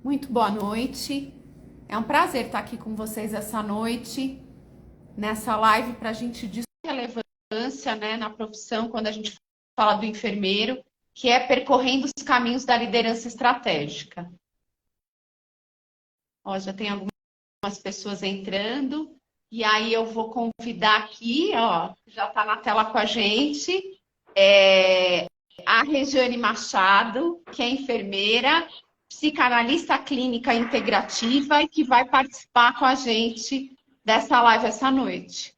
Muito boa noite. É um prazer estar aqui com vocês essa noite, nessa live, para a gente discutir a relevância, né, na profissão, quando a gente fala do enfermeiro, que é percorrendo os caminhos da liderança estratégica. Ó, já tem algumas pessoas entrando, e aí eu vou convidar aqui, ó, já está na tela com a gente, a Regiane Machado, que é enfermeira, psicanalista clínica integrativa e que vai participar com a gente dessa live essa noite.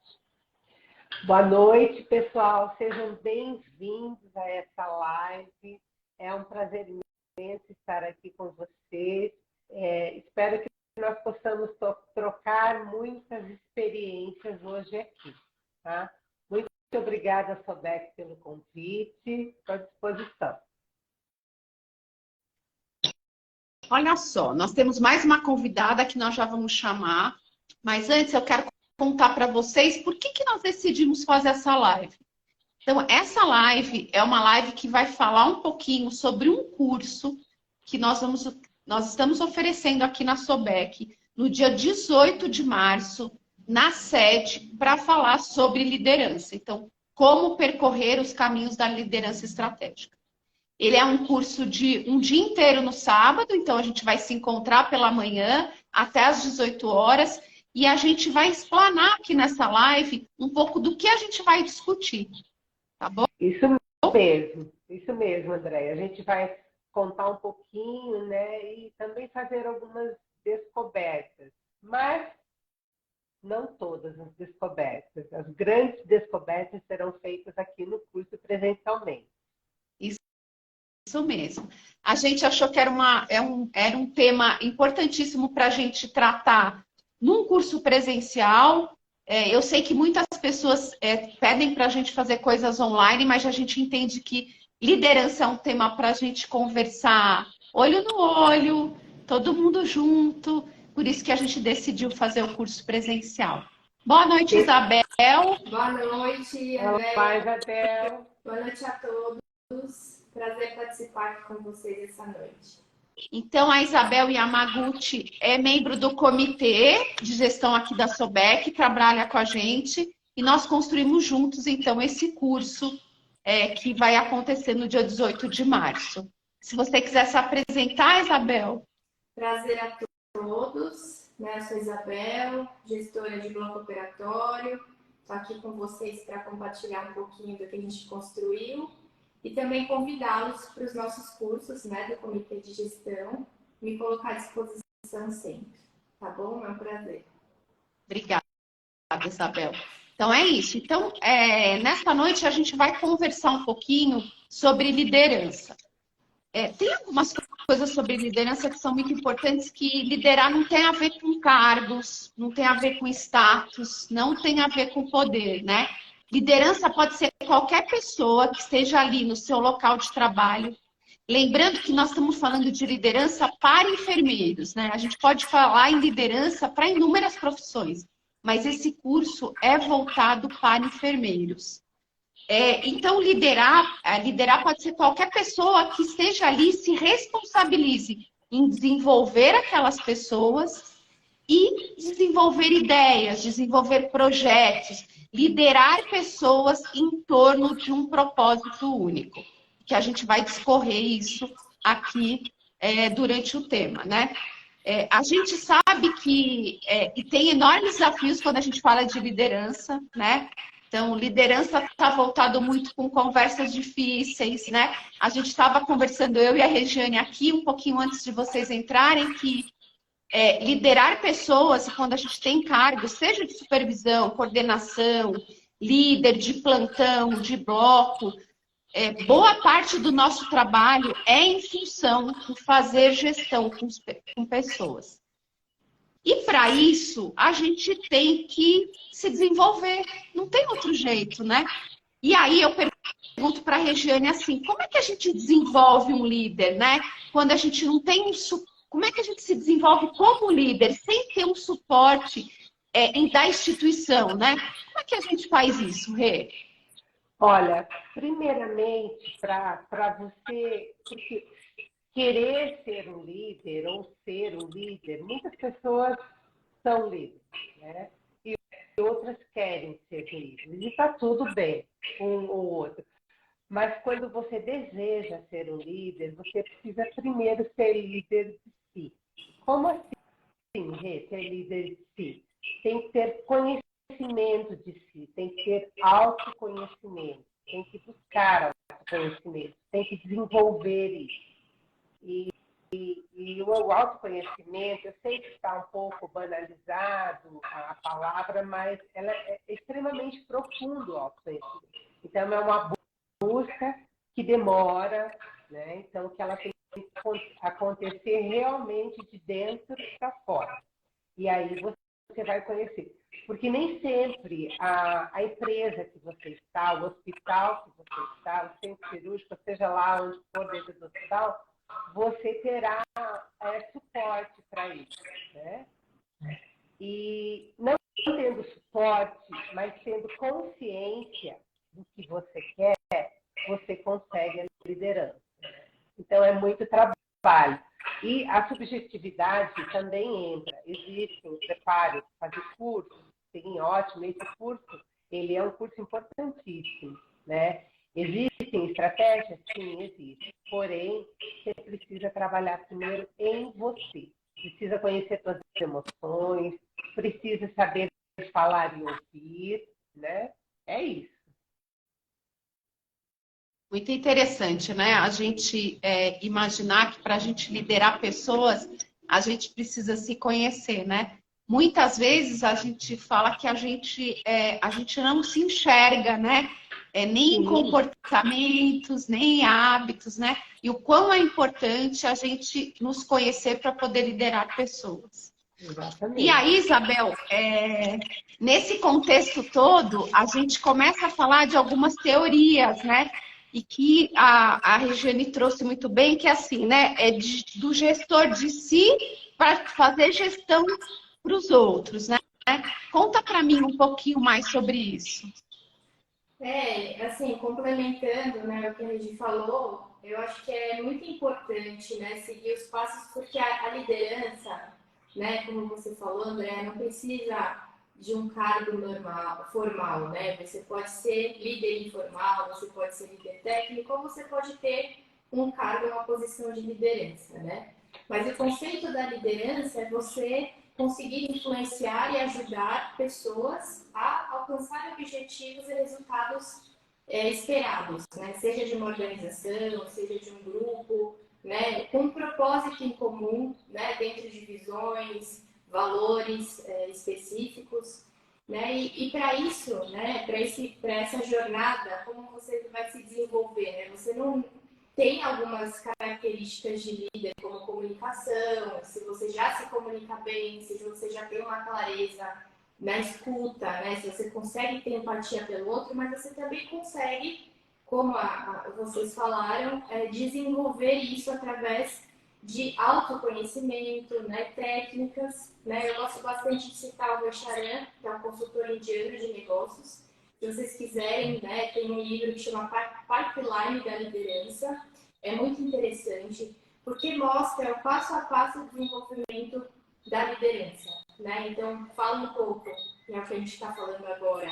Boa noite, pessoal. Sejam bem-vindos a essa live. É um prazer imenso estar aqui com vocês. Espero que nós possamos trocar muitas experiências hoje aqui. Tá? Muito obrigada, Sobeck, pelo convite. Estou à disposição. Olha só, nós temos mais uma convidada que nós já vamos chamar, mas antes eu quero contar para vocês por que nós decidimos fazer essa live. Então, essa live é uma live que vai falar um pouquinho sobre um curso que nós estamos oferecendo aqui na Sobeck no dia 18 de março, na sede, para falar sobre liderança. Então, como percorrer os caminhos da liderança estratégica. Ele é um curso de um dia inteiro no sábado, então a gente vai se encontrar pela manhã até às 18 horas e a gente vai explanar aqui nessa live um pouco do que a gente vai discutir, tá bom? Isso mesmo, Andréia. A gente vai contar um pouquinho, né, e também fazer algumas descobertas, mas não todas as descobertas. As grandes descobertas serão feitas aqui no curso presencialmente. Isso mesmo. A gente achou que era um tema importantíssimo para a gente tratar num curso presencial. Eu sei que muitas pessoas pedem para a gente fazer coisas online, mas a gente entende que liderança é um tema para a gente conversar olho no olho, todo mundo junto. Por isso que a gente decidiu fazer o curso presencial. Boa noite, Isabel. Boa noite, Andréia. Olá, Isabel. Boa noite a todos. Prazer participar aqui com vocês essa noite. Então, a Isabel Yamaguchi é membro do comitê de gestão aqui da Sobeck, trabalha com a gente, e nós construímos juntos, então, esse curso que vai acontecer no dia 18 de março. Se você quiser se apresentar, Isabel. Prazer a todos. Eu sou Isabel, gestora de bloco operatório. Estou aqui com vocês para compartilhar um pouquinho do que a gente construiu. E também convidá-los para os nossos cursos, né, do Comitê de Gestão, me colocar à disposição sempre, tá bom? É um prazer. Obrigada, Isabel. Então é isso. Então, nesta noite a gente vai conversar um pouquinho sobre liderança. Tem algumas coisas sobre liderança que são muito importantes, que liderar não tem a ver com cargos, não tem a ver com status, não tem a ver com poder, né? Liderança pode ser qualquer pessoa que esteja ali no seu local de trabalho. Lembrando que nós estamos falando de liderança para enfermeiros, né? A gente pode falar em liderança para inúmeras profissões, mas esse curso é voltado para enfermeiros. Então, liderar pode ser qualquer pessoa que esteja ali, se responsabilize em desenvolver aquelas pessoas e desenvolver ideias, desenvolver projetos, liderar pessoas em torno de um propósito único, que a gente vai discorrer isso aqui durante o tema, né? A gente sabe que e tem enormes desafios quando a gente fala de liderança, né? Então, liderança está voltado muito com conversas difíceis, né? A gente estava conversando, eu e a Regiane aqui, um pouquinho antes de vocês entrarem, que liderar pessoas, quando a gente tem cargos, seja de supervisão, coordenação, líder de plantão, de bloco, boa parte do nosso trabalho é em função de fazer gestão com pessoas. E para isso, a gente tem que se desenvolver, não tem outro jeito, né? E aí eu pergunto para a Regiane assim, como é que a gente desenvolve um líder, né? Quando a gente não tem como é que a gente se desenvolve como líder sem ter um suporte da instituição, né? Como é que a gente faz isso, Rê? Olha, primeiramente, para você querer ser um líder, líder ou ser um líder. Muitas pessoas são líderes, né? E outras querem ser líderes. E está tudo bem, um ou outro. Mas quando você deseja ser um líder, você precisa primeiro ser líder de si. Como assim, Rê, ser líder de si? Tem que ter conhecimento de si, tem que ter autoconhecimento, tem que buscar autoconhecimento, tem que desenvolver isso. E o autoconhecimento, eu sei que está um pouco banalizado a palavra, mas ela é extremamente profundo o autoconhecimento. Então, é uma busca que demora, né? Então, que ela tem que acontecer realmente de dentro para fora. E aí você vai conhecer. Porque nem sempre a empresa que você está, o hospital que você está, o centro cirúrgico, seja lá onde for dentro do hospital, você terá suporte para isso, né? E não tendo suporte, mas tendo consciência do que você quer, você consegue a liderança. Então, é muito trabalho. E a subjetividade também entra. Existem preparos, fazer curso, sim, ótimo. Esse curso, ele é um curso importantíssimo, né? Existem estratégias? Sim, existe. Porém, você precisa trabalhar primeiro em você. Precisa conhecer suas emoções, precisa saber falar e ouvir, né? É isso. Muito interessante, né? A gente imaginar que para a gente liderar pessoas, a gente precisa se conhecer, né? Muitas vezes a gente fala que a gente não se enxerga, né? Nem em comportamentos, nem em hábitos, né? E o quão é importante a gente nos conhecer para poder liderar pessoas. Exatamente. E aí, Isabel, nesse contexto todo, a gente começa a falar de algumas teorias, né? E que a Regiane trouxe muito bem, que é assim, né? Do gestor de si para fazer gestão para os outros, né? Conta para mim um pouquinho mais sobre isso. Assim, complementando, né, o que a Regi falou, eu acho que é muito importante, né, seguir os passos, porque a liderança, né, como você falou, André, não precisa de um cargo formal, né? Você pode ser líder informal, você pode ser líder técnico, ou você pode ter um cargo, uma posição de liderança, né? Mas o conceito da liderança é você conseguir influenciar e ajudar pessoas a alcançar objetivos e resultados esperados, né? Seja de uma organização, seja de um grupo, né? Com um propósito em comum, né? Dentro de visões, valores específicos, né? E para isso, né? Para essa jornada, como você vai se desenvolver, né? Você não tem algumas características de líder, como comunicação, se você já se comunica bem, se você já tem uma clareza na escuta, né? Se você consegue ter empatia pelo outro, mas você também consegue, como vocês falaram, desenvolver isso através de autoconhecimento, né? Técnicas, né? Eu gosto bastante de citar o Vacharan, que é um consultor indiano de negócios. Se vocês quiserem, né, tem um livro que chama Pipeline da Liderança. É muito interessante, porque mostra o passo a passo do desenvolvimento da liderança, né? Então, fala um pouco, né, o que a gente está falando agora,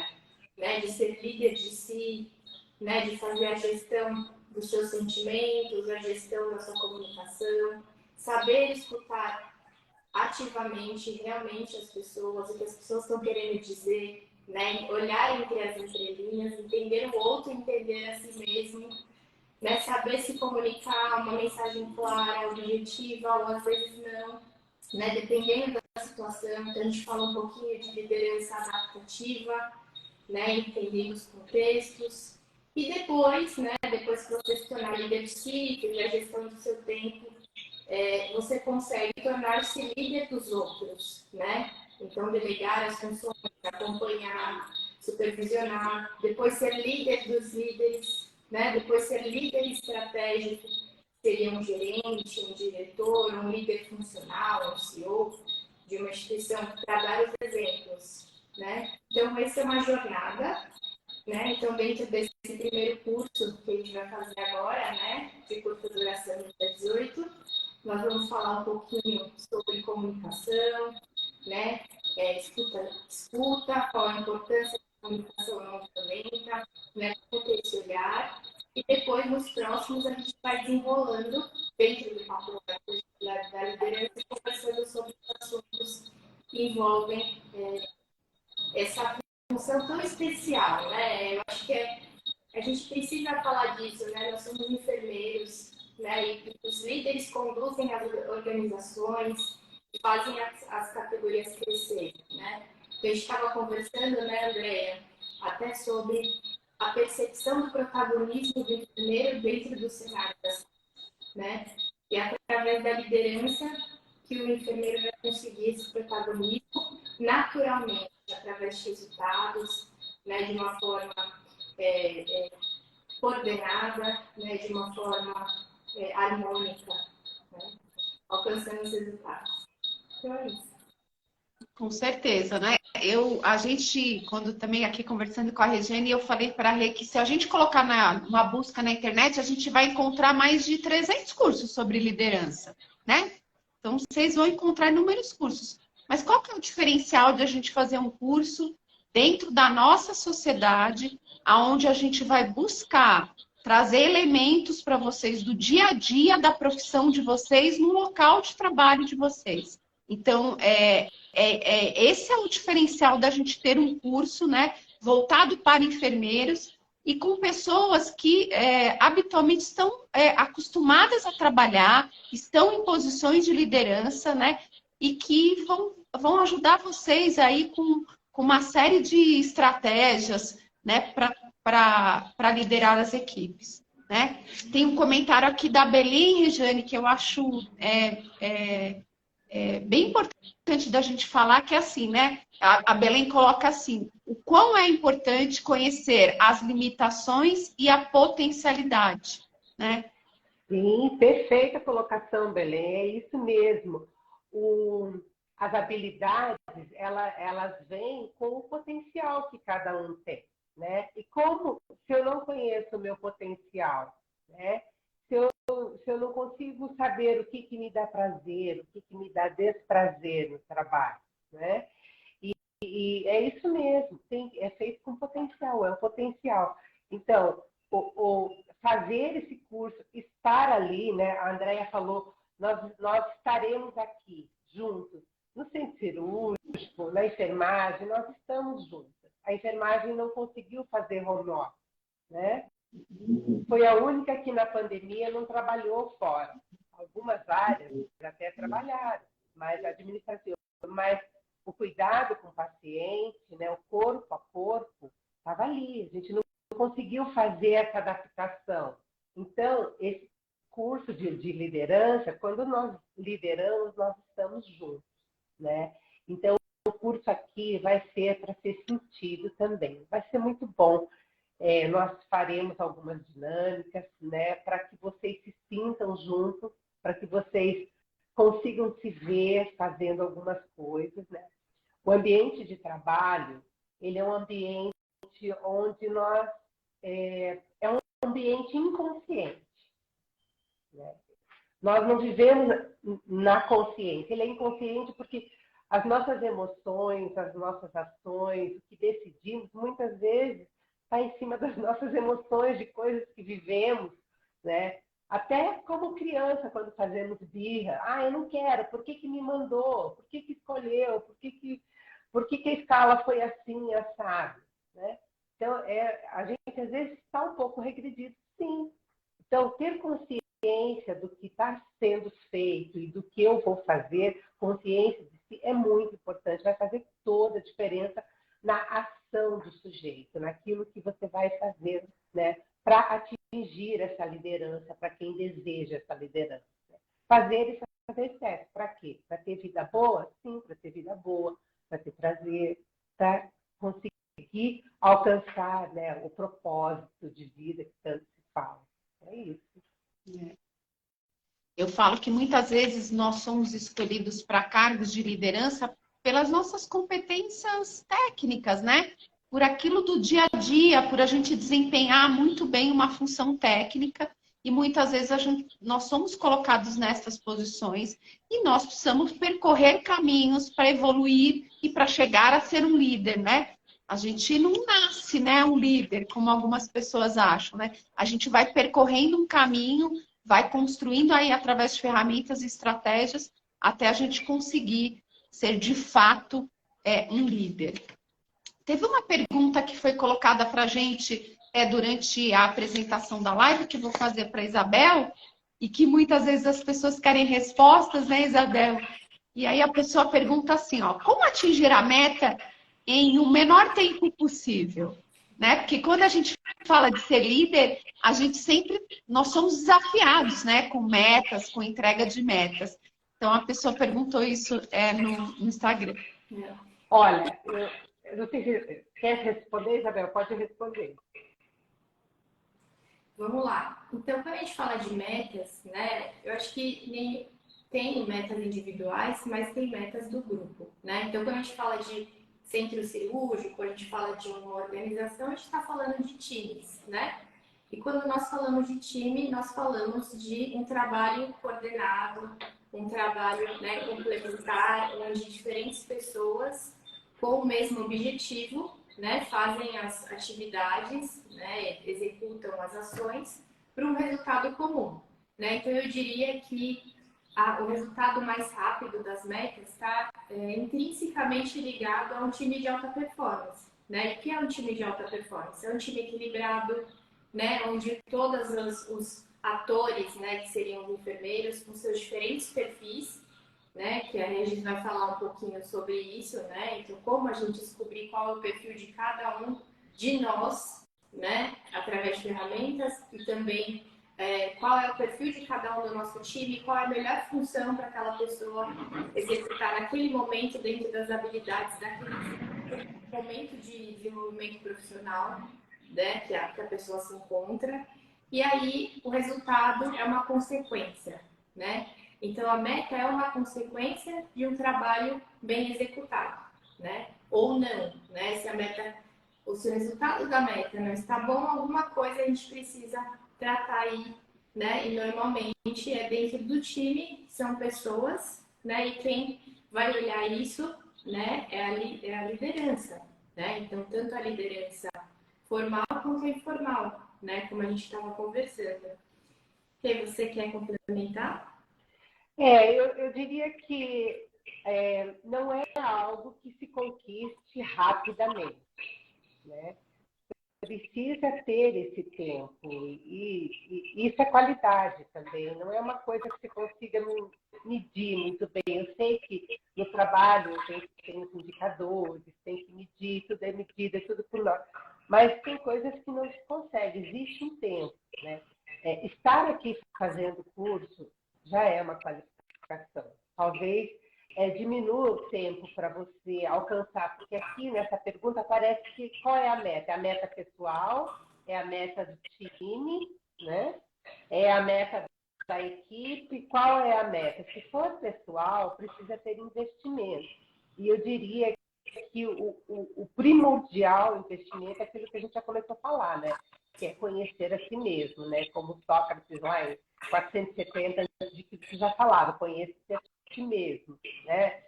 né, de ser líder de si, né, de fazer a gestão dos seus sentimentos, a gestão da sua comunicação, saber escutar ativamente, realmente as pessoas, o que as pessoas estão querendo dizer, né? Olhar entre as entrelinhas, entender o outro, entender a si mesmo, né? Saber se comunicar uma mensagem clara, objetiva, ou às vezes não, né? Dependendo da situação. Então, a gente fala um pouquinho de liderança adaptativa, né? Entender os contextos. E depois, né? Depois que você se tornar líder de si, fizer a gestão do seu tempo, você consegue tornar-se líder dos outros, né? Então, delegar as funções, acompanhar, supervisionar, depois ser líder dos líderes, né? Depois ser líder estratégico, seria um gerente, um diretor, um líder funcional, um CEO de uma instituição, para dar os exemplos, né? Então, essa é uma jornada, né? Então, dentro desse primeiro curso que a gente vai fazer agora, né? De curta duração, dia 18, Nós vamos falar um pouquinho sobre comunicação, né? Escuta, qual a importância da comunicação não violenta, né? Como ter esse olhar. E depois, nos próximos, a gente vai desenrolando dentro do papo da liderança, conversando sobre os assuntos que envolvem essa função tão especial, né? Eu acho que a gente precisa falar disso, né? Nós somos enfermeiros, né? E os líderes conduzem as organizações e fazem as categorias crescerem, né? Então, a gente estava conversando, né, Andréia, até sobre a percepção do protagonismo do enfermeiro dentro do cenário da saúde, né? E através da liderança que o enfermeiro vai conseguir esse protagonismo naturalmente, através de resultados, né, de uma forma coordenada, né, de uma forma harmônica, né, alcançando os resultados. Então é isso. Com certeza, né? A gente, quando também aqui conversando com a Regiane, eu falei para a Rê que se a gente colocar uma busca na internet, a gente vai encontrar mais de 300 cursos sobre liderança, né? Então, vocês vão encontrar inúmeros cursos. Mas qual que é o diferencial de a gente fazer um curso dentro da nossa sociedade, aonde a gente vai buscar trazer elementos para vocês do dia a dia da profissão de vocês no local de trabalho de vocês? Então, esse é o diferencial da gente ter um curso, né, voltado para enfermeiros e com pessoas que habitualmente estão acostumadas a trabalhar, estão em posições de liderança, né, e que vão ajudar vocês aí com uma série de estratégias, né, para liderar as equipes, né? Tem um comentário aqui da Belém, Regiane, que eu acho bem importante da gente falar, que é assim, né? A Belém coloca assim: o quão é importante conhecer as limitações e a potencialidade, né? Sim, perfeita colocação, Belém, é isso mesmo. As habilidades, elas vêm com o potencial que cada um tem, né? E como, se eu não conheço o meu potencial, né? Se eu não consigo saber o que me dá prazer, o que me dá desprazer no trabalho, né? E é isso mesmo, é feito com potencial, é o potencial. Então, fazer esse curso, estar ali, né? A Andréia falou, nós estaremos aqui juntos, no centro cirúrgico, na enfermagem, nós estamos juntos. A enfermagem não conseguiu fazer home office, né? Foi a única que na pandemia não trabalhou fora. Algumas áreas até trabalharam, mas administrativa, mas o cuidado com o paciente, né, o corpo a corpo, estava ali. A gente não conseguiu fazer essa adaptação. Então, esse curso de liderança, quando nós lideramos, nós estamos juntos, né? Então, o curso aqui vai ser para ser sentido também. Vai ser muito bom. Nós faremos algumas dinâmicas, né, para que vocês se sintam juntos, para que vocês consigam se ver fazendo algumas coisas, né? O ambiente de trabalho, ele é um ambiente onde é um ambiente inconsciente, né? Nós não vivemos na consciência, ele é inconsciente porque as nossas emoções, as nossas ações, o que decidimos, muitas vezes está em cima das nossas emoções, de coisas que vivemos, né? Até como criança, quando fazemos birra. Ah, eu não quero, por que me mandou? Por que escolheu? Por que a escala foi assim, assado? Né? Então, a gente às vezes está um pouco regredido, sim. Então, ter consciência do que está sendo feito e do que eu vou fazer, consciência de si, é muito importante. Vai fazer toda a diferença na ação do sujeito, naquilo que você vai fazer, né, para atingir essa liderança, para quem deseja essa liderança. Fazer e fazer certo. Para quê? Para ter vida boa? Sim, para ter vida boa, para ter prazer, para conseguir alcançar, né, o propósito de vida que tanto se fala. É isso. Eu falo que muitas vezes nós somos escolhidos para cargos de liderança pelas nossas competências técnicas, né? Por aquilo do dia a dia, por a gente desempenhar muito bem uma função técnica e muitas vezes nós somos colocados nessas posições e nós precisamos percorrer caminhos para evoluir e para chegar a ser um líder, né? A gente não nasce, né, um líder, como algumas pessoas acham, né? A gente vai percorrendo um caminho, vai construindo aí através de ferramentas e estratégias até a gente conseguir ser de fato um líder. Teve uma pergunta que foi colocada para a gente durante a apresentação da live, que eu vou fazer para a Isabel, e que muitas vezes as pessoas querem respostas, né, Isabel? E aí a pessoa pergunta assim, ó, como atingir a meta em o menor tempo possível? Né? Porque quando a gente fala de ser líder, nós somos desafiados, né, com metas, com entrega de metas. Então a pessoa perguntou isso no Instagram. Olha, eu não sei se quer responder, Isabel? Pode responder. Vamos lá. Então, quando a gente fala de metas, né, eu acho que tem metas individuais, mas tem metas do grupo, né? Então, quando a gente fala de centro cirúrgico, a gente fala de uma organização, a gente está falando de times, né? E quando nós falamos de time, nós falamos de um trabalho coordenado, um trabalho, né, complementar, onde diferentes pessoas com o mesmo objetivo, né, fazem as atividades, né, executam as ações para um resultado comum, né? Então eu diria que o resultado mais rápido das metas está intrinsecamente ligado a um time de alta performance, né? E o que é um time de alta performance? É um time equilibrado, né, onde todos os atores, né, que seriam os enfermeiros, com seus diferentes perfis, né, que a Regis vai falar um pouquinho sobre isso, né, então como a gente descobrir qual é o perfil de cada um de nós, né, através de ferramentas, e também qual é o perfil de cada um do nosso time, qual é a melhor função para aquela pessoa executar naquele momento dentro das habilidades daquele momento de desenvolvimento profissional, né, que a pessoa se encontra, e aí o resultado é uma consequência, né? Então a meta é uma consequência de um trabalho bem executado, né? Ou não, né? Se a meta, ou se o resultado da meta não está bom, alguma coisa a gente precisa tratar aí, né? E normalmente é dentro do time, são pessoas, né? E quem vai olhar isso, né? É a liderança, né? Então tanto a liderança formal quanto informal, né? Como a gente estava conversando. E você quer complementar? Eu diria que não é algo que se conquiste rapidamente, né? Precisa ter esse tempo e isso é qualidade também, não é uma coisa que você consiga medir muito bem. Eu sei que no trabalho tem os indicadores, tem que medir, tudo é medido, é tudo por nós, mas tem coisas que não se consegue, existe um tempo, né? Estar aqui fazendo curso já é uma qualificação. Talvez diminua o tempo para você alcançar, porque aqui nessa pergunta parece que qual é a meta? É a meta pessoal? É a meta do time? Né? É a meta da equipe? Qual é a meta? Se for pessoal, precisa ter investimento. E eu diria que o primordial investimento é aquilo que a gente já começou a falar, né? Que é conhecer a si mesmo, né? Como Sócrates lá em 470 a.C. já falava, conhecer a si mesmo, né?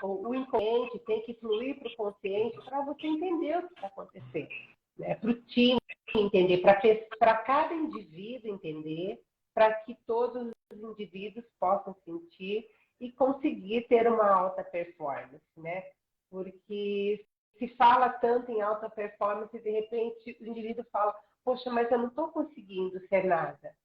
O inconsciente tem que fluir para o consciente para você entender o que está acontecendo, né? Para o time entender, para cada indivíduo entender, para que todos os indivíduos possam sentir e conseguir ter uma alta performance, né? Porque se fala tanto em alta performance e de repente o indivíduo fala, poxa, mas eu não estou conseguindo ser nada.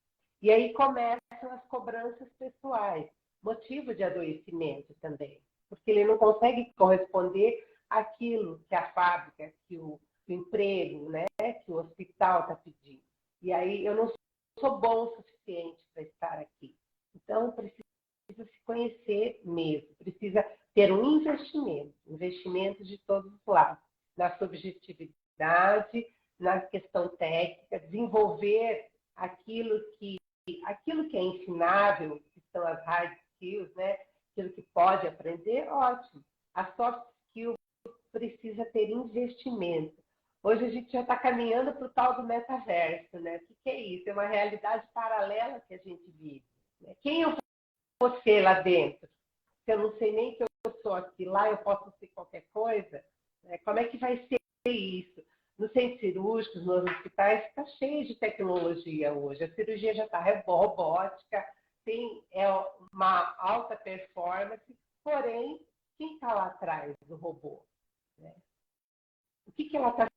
E aí começam as cobranças pessoais, motivo de adoecimento também, porque ele não consegue corresponder àquilo que a fábrica, que o emprego, né, que o hospital está pedindo. E aí eu não sou bom o suficiente para estar aqui. Então, precisa se conhecer mesmo, precisa ter um investimento de todos os lados, na subjetividade, na questão técnica, desenvolver aquilo que é ensinável, que são as hard skills, né? Aquilo que pode aprender, ótimo. A soft skill precisa ter investimento. Hoje a gente já está caminhando para o tal do metaverso, né? O que é isso? É uma realidade paralela que a gente vive, né? Quem eu vou ser lá dentro? Se eu não sei nem que eu sou aqui, lá eu posso ser qualquer coisa, né? Como é que vai ser isso? Nos centros cirúrgicos, nos hospitais, está cheio de tecnologia hoje. A cirurgia já está robótica, tem uma alta performance, porém, quem está lá atrás do robô? Né? O que ela está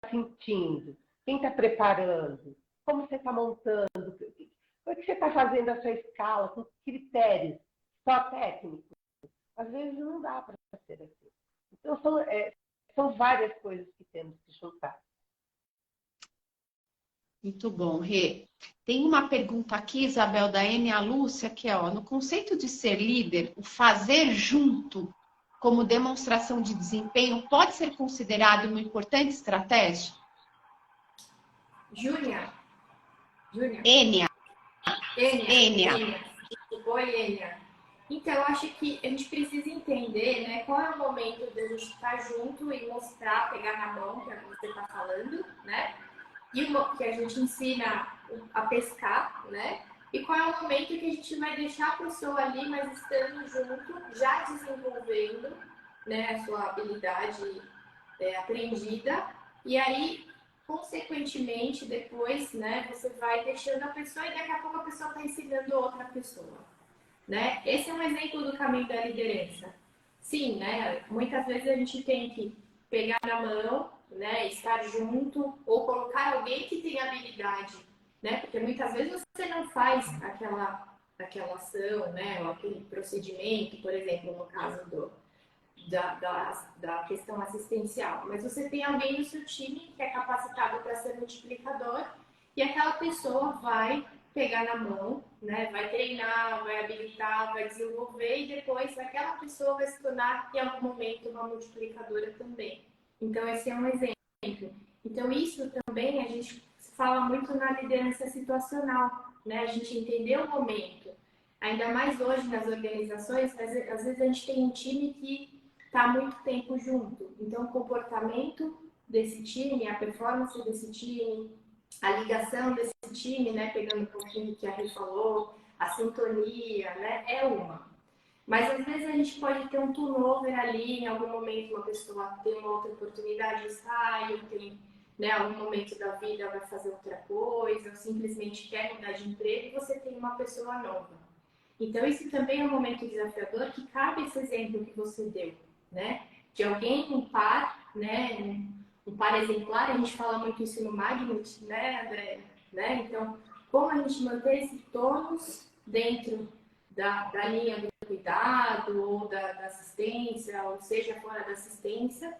sentindo? Quem está preparando? Como você está montando? Como é que você está fazendo a sua escala com critérios só técnicos? Às vezes não dá para ser assim. Então, são várias coisas que temos que juntar. Muito bom, Rê. Tem uma pergunta aqui, Isabel, da Enia Lúcia, que é, no conceito de ser líder, o fazer junto como demonstração de desempenho pode ser considerado uma importante estratégia? Júlia. Enia. Oi, Enia. Então, eu acho que a gente precisa entender, né, qual é o momento de a gente estar junto e mostrar, pegar na mão, que é o que você está falando, né? E que a gente ensina a pescar, né? E qual é o momento que a gente vai deixar a pessoa ali, mas estando junto, já desenvolvendo, né, a sua habilidade aprendida. E aí, consequentemente, depois, né, você vai deixando a pessoa e daqui a pouco a pessoa está ensinando outra pessoa, né? Esse é um exemplo do caminho da liderança. Sim, né? Muitas vezes a gente tem que pegar na mão, né, estar junto ou colocar alguém que tem habilidade, né? Porque muitas vezes você não faz aquela ação, né, ou aquele procedimento, por exemplo, no caso da questão assistencial, mas você tem alguém no seu time que é capacitado para ser multiplicador e aquela pessoa vai pegar na mão, né? Vai treinar, vai habilitar, vai desenvolver e depois aquela pessoa vai se tornar em algum momento uma multiplicadora também. Então esse é um exemplo. Então isso também a gente fala muito na liderança situacional, né? A gente entender o momento. Ainda mais hoje nas organizações, às vezes a gente tem um time que está muito tempo junto. Então, o comportamento desse time, a performance desse time, a ligação desse time, né, pegando um pouquinho do que a Rê falou, a sintonia, né, é uma. Mas às vezes a gente pode ter um turnover ali, em algum momento uma pessoa tem uma outra oportunidade de sai, ou tem, né, algum momento da vida vai fazer outra coisa, ou simplesmente quer mudar de emprego e você tem uma pessoa nova. Então, isso também é um momento desafiador que cabe esse exemplo que você deu, né? De alguém, um par, né? Um par exemplar, a gente fala muito isso no Magnus, né, André? Né? Então, como a gente manter esse tônus dentro da linha do cuidado ou da assistência, ou seja, fora da assistência,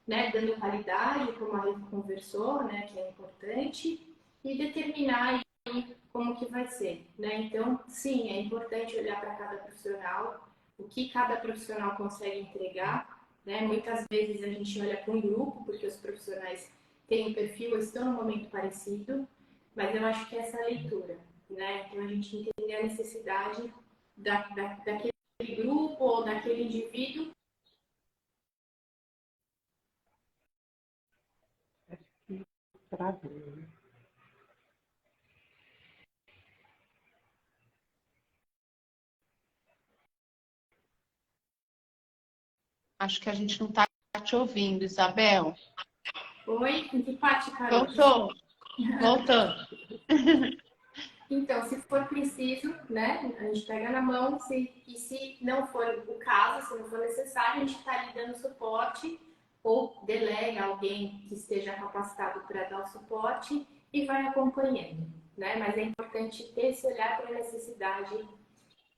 né? Dando qualidade, como a gente conversou, né? Que é importante, e determinar como que vai ser, né? Então, sim, é importante olhar para cada profissional, o que cada profissional consegue entregar, né? Muitas vezes a gente olha para um grupo, porque os profissionais têm um perfil, estão num momento parecido, mas eu acho que essa é a leitura, né? Então, a gente entender a necessidade daquele grupo ou daquele indivíduo. Travou. Acho que a gente não está te ouvindo, Isabel. Oi, em que parte, Carol? Voltou. Voltando. Então, se for preciso, né, a gente pega na mão, e se não for o caso, se não for necessário, a gente está ali dando suporte ou delega alguém que esteja capacitado para dar o suporte e vai acompanhando, né? Mas é importante ter esse olhar para a necessidade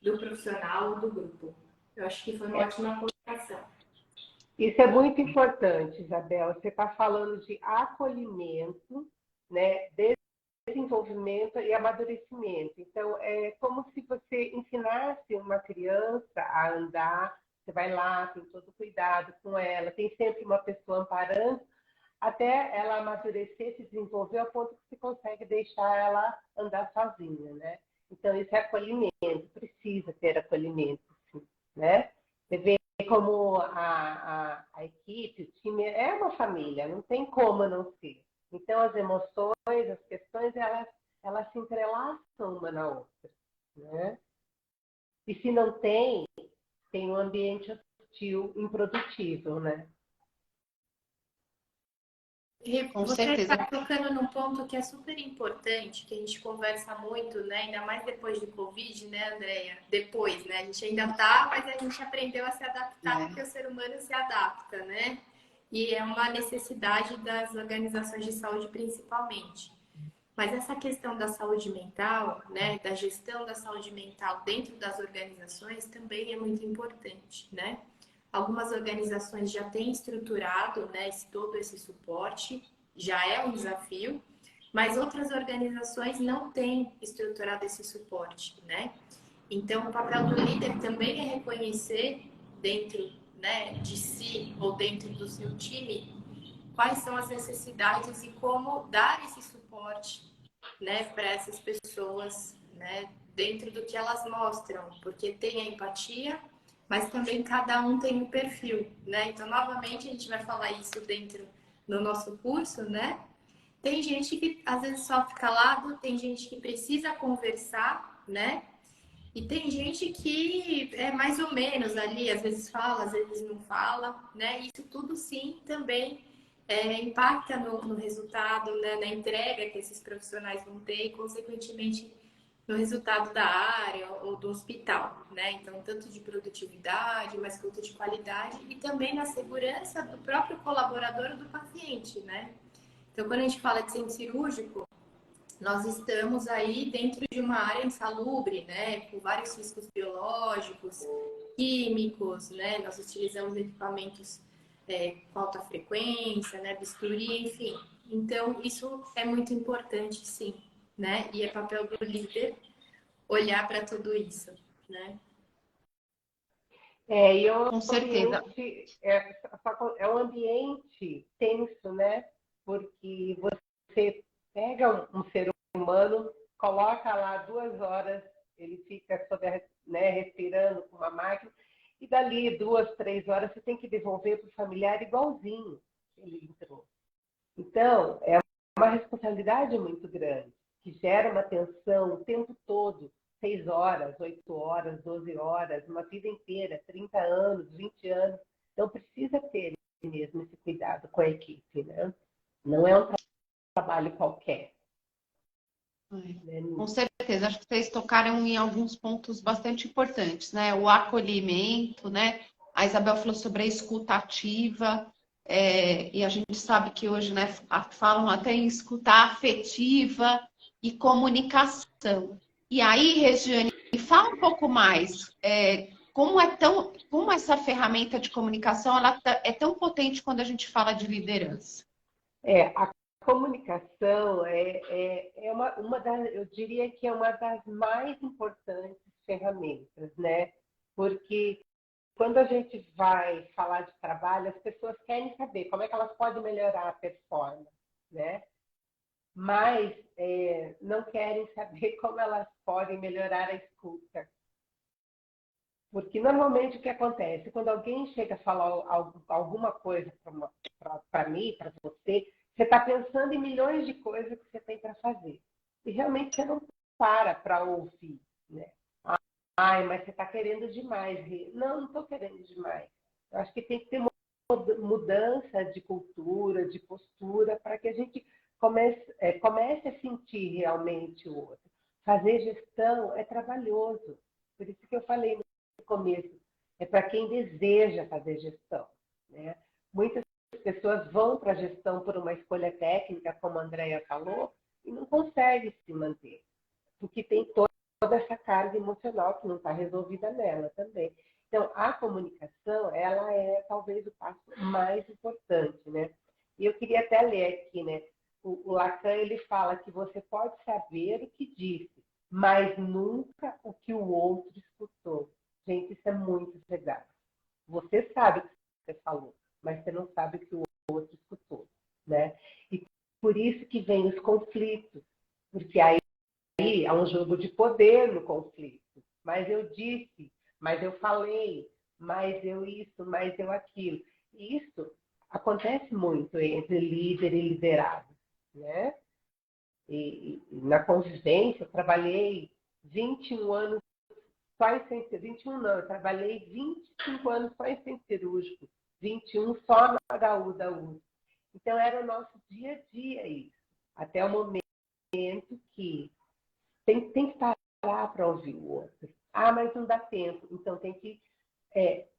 do profissional ou do grupo. Eu acho que foi uma ótima colocação. Isso é muito importante, Isabela. Você está falando de acolhimento, né? Desenvolvimento e amadurecimento. Então, é como se você ensinasse uma criança a andar, você vai lá, tem todo cuidado com ela, tem sempre uma pessoa amparando, até ela amadurecer, se desenvolver ao ponto que você consegue deixar ela andar sozinha, né? Então, isso é acolhimento, precisa ter acolhimento, sim, né? Você vê como a equipe, o time é uma família, não tem como não ser. Então, as emoções, as questões, elas se entrelaçam uma na outra, né? E se não tem, tem um ambiente hostil, improdutível, né? Com Você está certeza. tocando num ponto que é super importante, que a gente conversa muito, né? Ainda mais depois do Covid, né, Andréia? Depois, né? A gente ainda tá, mas a gente aprendeu a se adaptar, porque o ser humano se adapta, né? E é uma necessidade das organizações de saúde, principalmente. Mas essa questão da saúde mental, né, da gestão da saúde mental dentro das organizações também é muito importante, né? Algumas organizações já têm estruturado, né, todo esse suporte, já é um desafio, mas outras organizações não têm estruturado esse suporte, né? Então, o papel do líder também é reconhecer dentro, né, de si ou dentro do seu time quais são as necessidades e como dar esse suporte, né, para essas pessoas, né, dentro do que elas mostram, porque tem a empatia, mas também cada um tem um perfil, né? Então, novamente, a gente vai falar isso dentro do nosso curso, né? Tem gente que às vezes sofre calado, tem gente que precisa conversar, né? E tem gente que é mais ou menos ali, às vezes fala, às vezes não fala, né? Isso tudo sim também impacta no resultado, né? Na entrega que esses profissionais vão ter e, consequentemente, no resultado da área ou do hospital, né? Então, tanto de produtividade, mas quanto de qualidade e também na segurança do próprio colaborador ou do paciente, né? Então, quando a gente fala de centro cirúrgico, nós estamos aí dentro de uma área insalubre, né, com vários riscos biológicos, químicos, né, nós utilizamos equipamentos com alta frequência, né, bisturi, enfim. Então, isso é muito importante, sim, né, e é papel do líder olhar para tudo isso, né. E é um Com certeza. ambiente, é um ambiente tenso, né? Porque você pega um ser humano, coloca lá 2 horas, ele fica né, respirando com uma máquina, e dali 2, 3 horas você tem que devolver para o familiar igualzinho ele entrou. Então, é uma responsabilidade muito grande, que gera uma tensão o tempo todo, 6 horas, 8 horas, 12 horas, uma vida inteira, 30 anos, 20 anos. Então, precisa ter mesmo esse cuidado com a equipe, né? Não é um trabalho qualquer. Né? Com certeza, acho que vocês tocaram em alguns pontos bastante importantes, né? O acolhimento, né? A Isabel falou sobre a escuta ativa, e a gente sabe que hoje, né, falam até em escuta afetiva e comunicação. E aí, Regiane, fala um pouco mais, como essa ferramenta de comunicação ela é tão potente quando a gente fala de liderança. A comunicação uma das, eu diria que é uma das mais importantes ferramentas, né? Porque quando a gente vai falar de trabalho, as pessoas querem saber como é que elas podem melhorar a performance, né? Mas não querem saber como elas podem melhorar a escuta. Porque normalmente o que acontece? Quando alguém chega a falar alguma coisa para mim, para você está pensando em milhões de coisas que você tem para fazer. E realmente você não para ouvir. Né? Ai, mas você está querendo demais. Não, não estou querendo demais. Eu acho que tem que ter mudança de cultura, de postura, para que a gente comece a sentir realmente o outro. Fazer gestão é trabalhoso. Por isso que eu falei no começo, é para quem deseja fazer gestão. Né? Muitas pessoas vão para a gestão por uma escolha técnica, como a Andréia falou, e não conseguem se manter, porque tem toda essa carga emocional que não está resolvida nela também. Então, a comunicação, ela é talvez o passo mais importante, né? E eu queria até ler aqui, né? O Lacan, ele fala que você pode saber o que disse, mas nunca o que o outro escutou. Gente, isso é muito verdade. Você sabe o que você falou, mas você não sabe o que o outro escutou, né? E por isso que vem os conflitos, porque aí há um jogo de poder no conflito. Mas eu disse, mas eu falei, mais eu isso, mais eu aquilo. E isso acontece muito entre líder e liderado, né? E na convivência, eu trabalhei 21 anos só em centro, 21 não, eu trabalhei 25 anos só em centro cirúrgico, 21 só no HU da USP. Então, era o nosso dia a dia isso, até o momento que tem que parar para ouvir o outro. Ah, mas não dá tempo, então tem que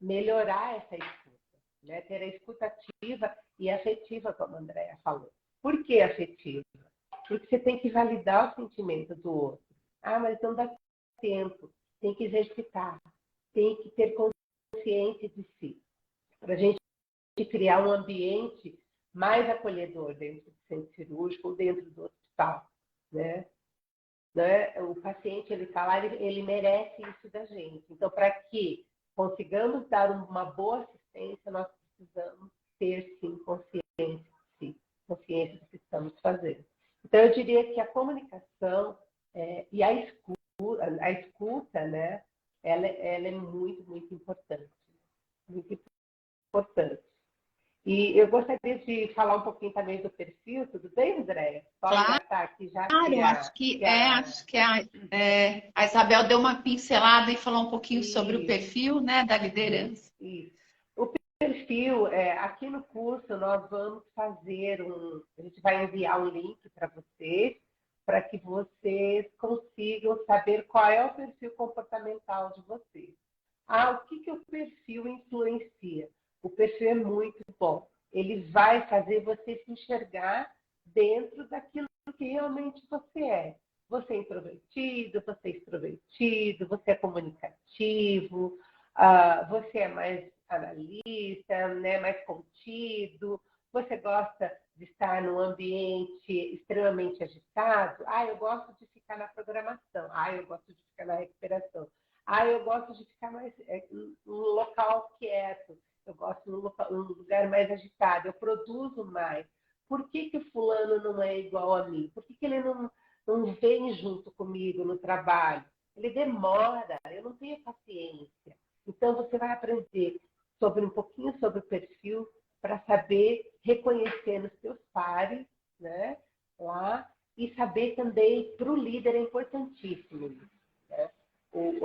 melhorar essa escuta, né? Ter a escuta ativa e afetiva, como a Andrea falou. Por que afetiva? Porque você tem que validar o sentimento do outro. Ah, mas não dá tempo. Tem que exercitar. Tem que ter consciência de si. Para a gente criar um ambiente mais acolhedor dentro do centro cirúrgico ou dentro do hospital, né? O paciente, ele está lá, ele merece isso da gente. Então, para que consigamos dar uma boa assistência, nós precisamos ter, sim, consciência do que estamos fazendo. Então, eu diria que a comunicação e a escuta, né, ela é muito, muito importante. Muito importante. E eu gostaria de falar um pouquinho também do perfil, tudo bem, Andréia? Pode Claro, aqui já acho que a Isabel deu uma pincelada e falou um pouquinho sobre o perfil, né, da liderança. Isso. O perfil, aqui no curso, nós vamos fazer a gente vai enviar um link para vocês, para que vocês consigam saber qual é o perfil comportamental de vocês. O que o perfil influencia? O perfil é muito bom. Ele vai fazer você se enxergar dentro daquilo que realmente você é. Você é introvertido, você é extrovertido, você é comunicativo, você é mais analista, né, mais contido, você gosta de estar num ambiente extremamente agitado. Eu gosto de ficar na programação. Eu gosto de ficar na recuperação. Eu gosto de ficar mais num local quieto. Eu gosto num lugar mais agitado. Eu produzo mais. Por que o fulano não é igual a mim? Por que ele não vem junto comigo no trabalho? Ele demora. Eu não tenho paciência. Então, você vai aprender um pouquinho sobre o perfil para saber reconhecer nos seus pares, né, lá, e saber também, para o líder, é importantíssimo isso, né?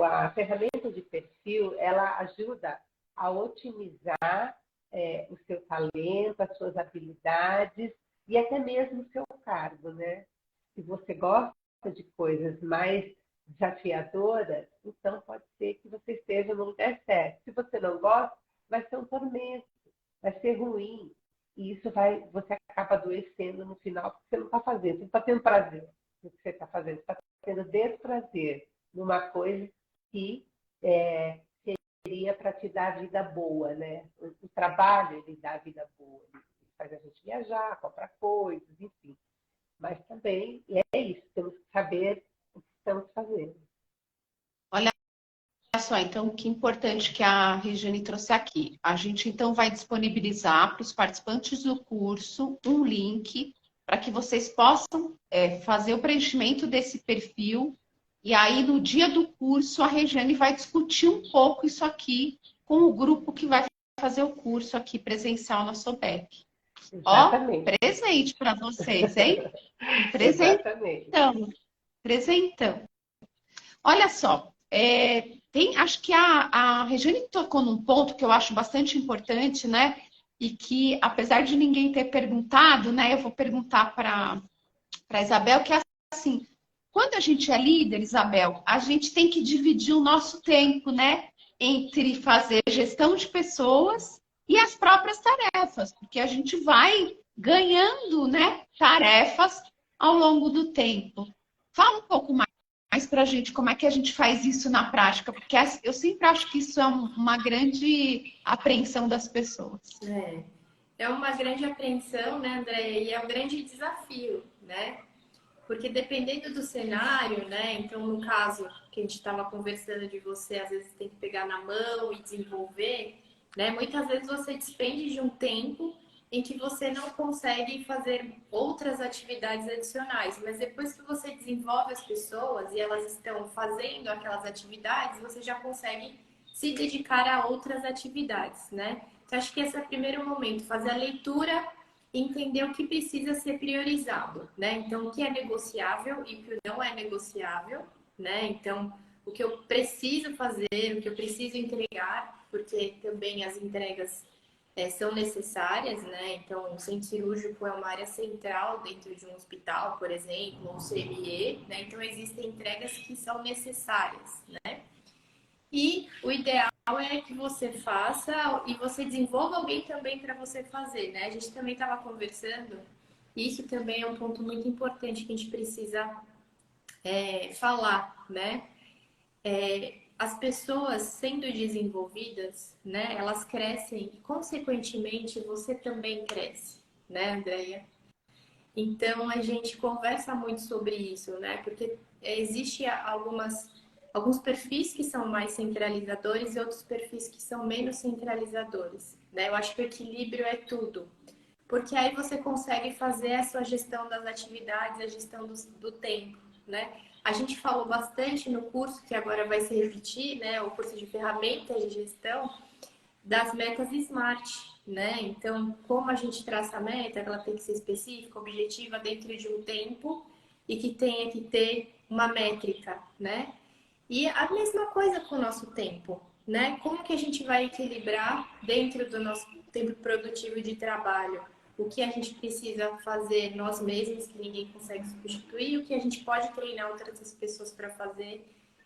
A ferramenta de perfil, ela ajuda a otimizar o seu talento, as suas habilidades e até mesmo o seu cargo, né? Se você gosta de coisas mais desafiadoras, então pode ser que você esteja no lugar certo. Se você não gosta, vai ser um tormento, vai ser ruim. E isso você acaba adoecendo no final, porque você não está fazendo, você não está tendo prazer no que você está fazendo, você está tendo desprazer numa coisa que seria para te dar vida boa, né? O trabalho, ele dá vida boa, ele faz a gente viajar, comprar coisas, enfim. Mas também é isso, temos que saber o que estamos fazendo. Olha só, então, que importante que a Regiane trouxe aqui. A gente, então, vai disponibilizar para os participantes do curso um link para que vocês possam fazer o preenchimento desse perfil. E aí, no dia do curso, a Regiane vai discutir um pouco isso aqui com o grupo que vai fazer o curso aqui presencial na SOBEP. Exatamente. Presente para vocês, hein? Exatamente. Presentão. Olha só, acho que a Regiane tocou num ponto que eu acho bastante importante, né? E que, apesar de ninguém ter perguntado, né? Eu vou perguntar para a Isabel, que é assim, quando a gente é líder, Isabel, a gente tem que dividir o nosso tempo, né? Entre fazer gestão de pessoas e as próprias tarefas, porque a gente vai ganhando, né, tarefas ao longo do tempo. Fala um pouco mais para a gente como é que a gente faz isso na prática, porque eu sempre acho que isso é uma grande apreensão das pessoas. É uma grande apreensão, né, Andréia? E é um grande desafio, né? Porque dependendo do cenário, né? Então, no caso que a gente estava conversando de você, às vezes tem que pegar na mão e desenvolver, né? Muitas vezes você despende de um tempo em que você não consegue fazer outras atividades adicionais, mas depois que você desenvolve as pessoas e elas estão fazendo aquelas atividades, você já consegue se dedicar a outras atividades, né? Então, acho que esse é o primeiro momento, fazer a leitura e entender o que precisa ser priorizado, né? Então, o que é negociável e o que não é negociável, né? Então, o que eu preciso fazer, o que eu preciso entregar, porque também as entregas são necessárias, né? Então, o centro cirúrgico é uma área central dentro de um hospital, por exemplo, ou CME, né? Então, existem entregas que são necessárias, né? E o ideal é que você faça e você desenvolva alguém também para você fazer, né? A gente também estava conversando, isso também é um ponto muito importante que a gente precisa falar, né? As pessoas sendo desenvolvidas, né? Elas crescem e, consequentemente, você também cresce, né, Andréia? Então, a gente conversa muito sobre isso, né? Porque existe alguns perfis que são mais centralizadores e outros perfis que são menos centralizadores, né? Eu acho que o equilíbrio é tudo. Porque aí você consegue fazer a sua gestão das atividades, a gestão do tempo, né? A gente falou bastante no curso, que agora vai se repetir, né? O curso de ferramentas de gestão, das metas SMART, né? Então, como a gente traça a meta, ela tem que ser específica, objetiva, dentro de um tempo e que tenha que ter uma métrica, né? E a mesma coisa com o nosso tempo, né? Como que a gente vai equilibrar dentro do nosso tempo produtivo de trabalho? O que a gente precisa fazer nós mesmos, que ninguém consegue substituir, o que a gente pode treinar outras pessoas para fazer,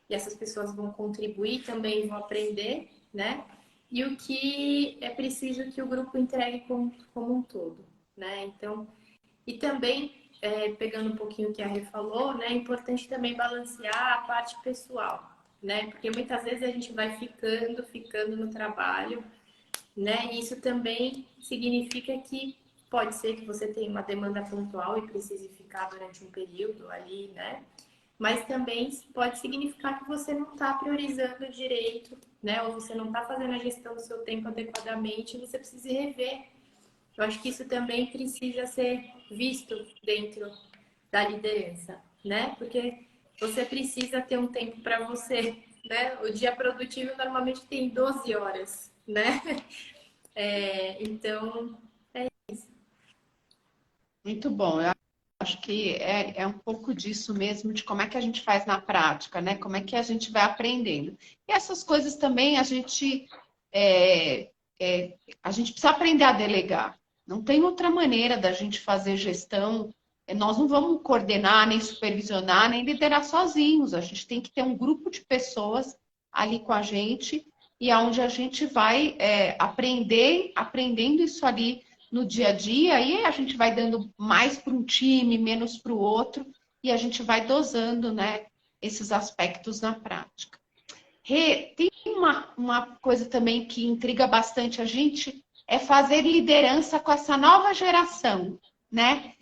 e essas pessoas vão contribuir também, vão aprender, né? E o que é preciso que o grupo entregue como um todo, né? Então, e também, pegando um pouquinho o que a Rê falou, né, é importante também balancear a parte pessoal, né? Porque muitas vezes a gente vai ficando no trabalho, né? E isso também significa que pode ser que você tenha uma demanda pontual e precise ficar durante um período ali, né? Mas também pode significar que você não está priorizando direito, né? Ou você não está fazendo a gestão do seu tempo adequadamente e você precisa rever. Eu acho que isso também precisa ser visto dentro da liderança, né? Porque você precisa ter um tempo para você, né? O dia produtivo normalmente tem 12 horas, né? Então, Muito bom. Eu acho que é um pouco disso mesmo, de como é que a gente faz na prática, né? Como é que a gente vai aprendendo. E essas coisas também é, a gente precisa aprender a delegar. Não tem outra maneira da gente fazer gestão. Nós não vamos coordenar, nem supervisionar, nem liderar sozinhos. A gente tem que ter um grupo de pessoas ali com a gente e aonde a gente vai aprendendo isso ali no dia a dia, e a gente vai dando mais para um time, menos para o outro, e a gente vai dosando, né, esses aspectos na prática. Rê, tem uma coisa também que intriga bastante a gente, é fazer liderança com essa nova geração, né?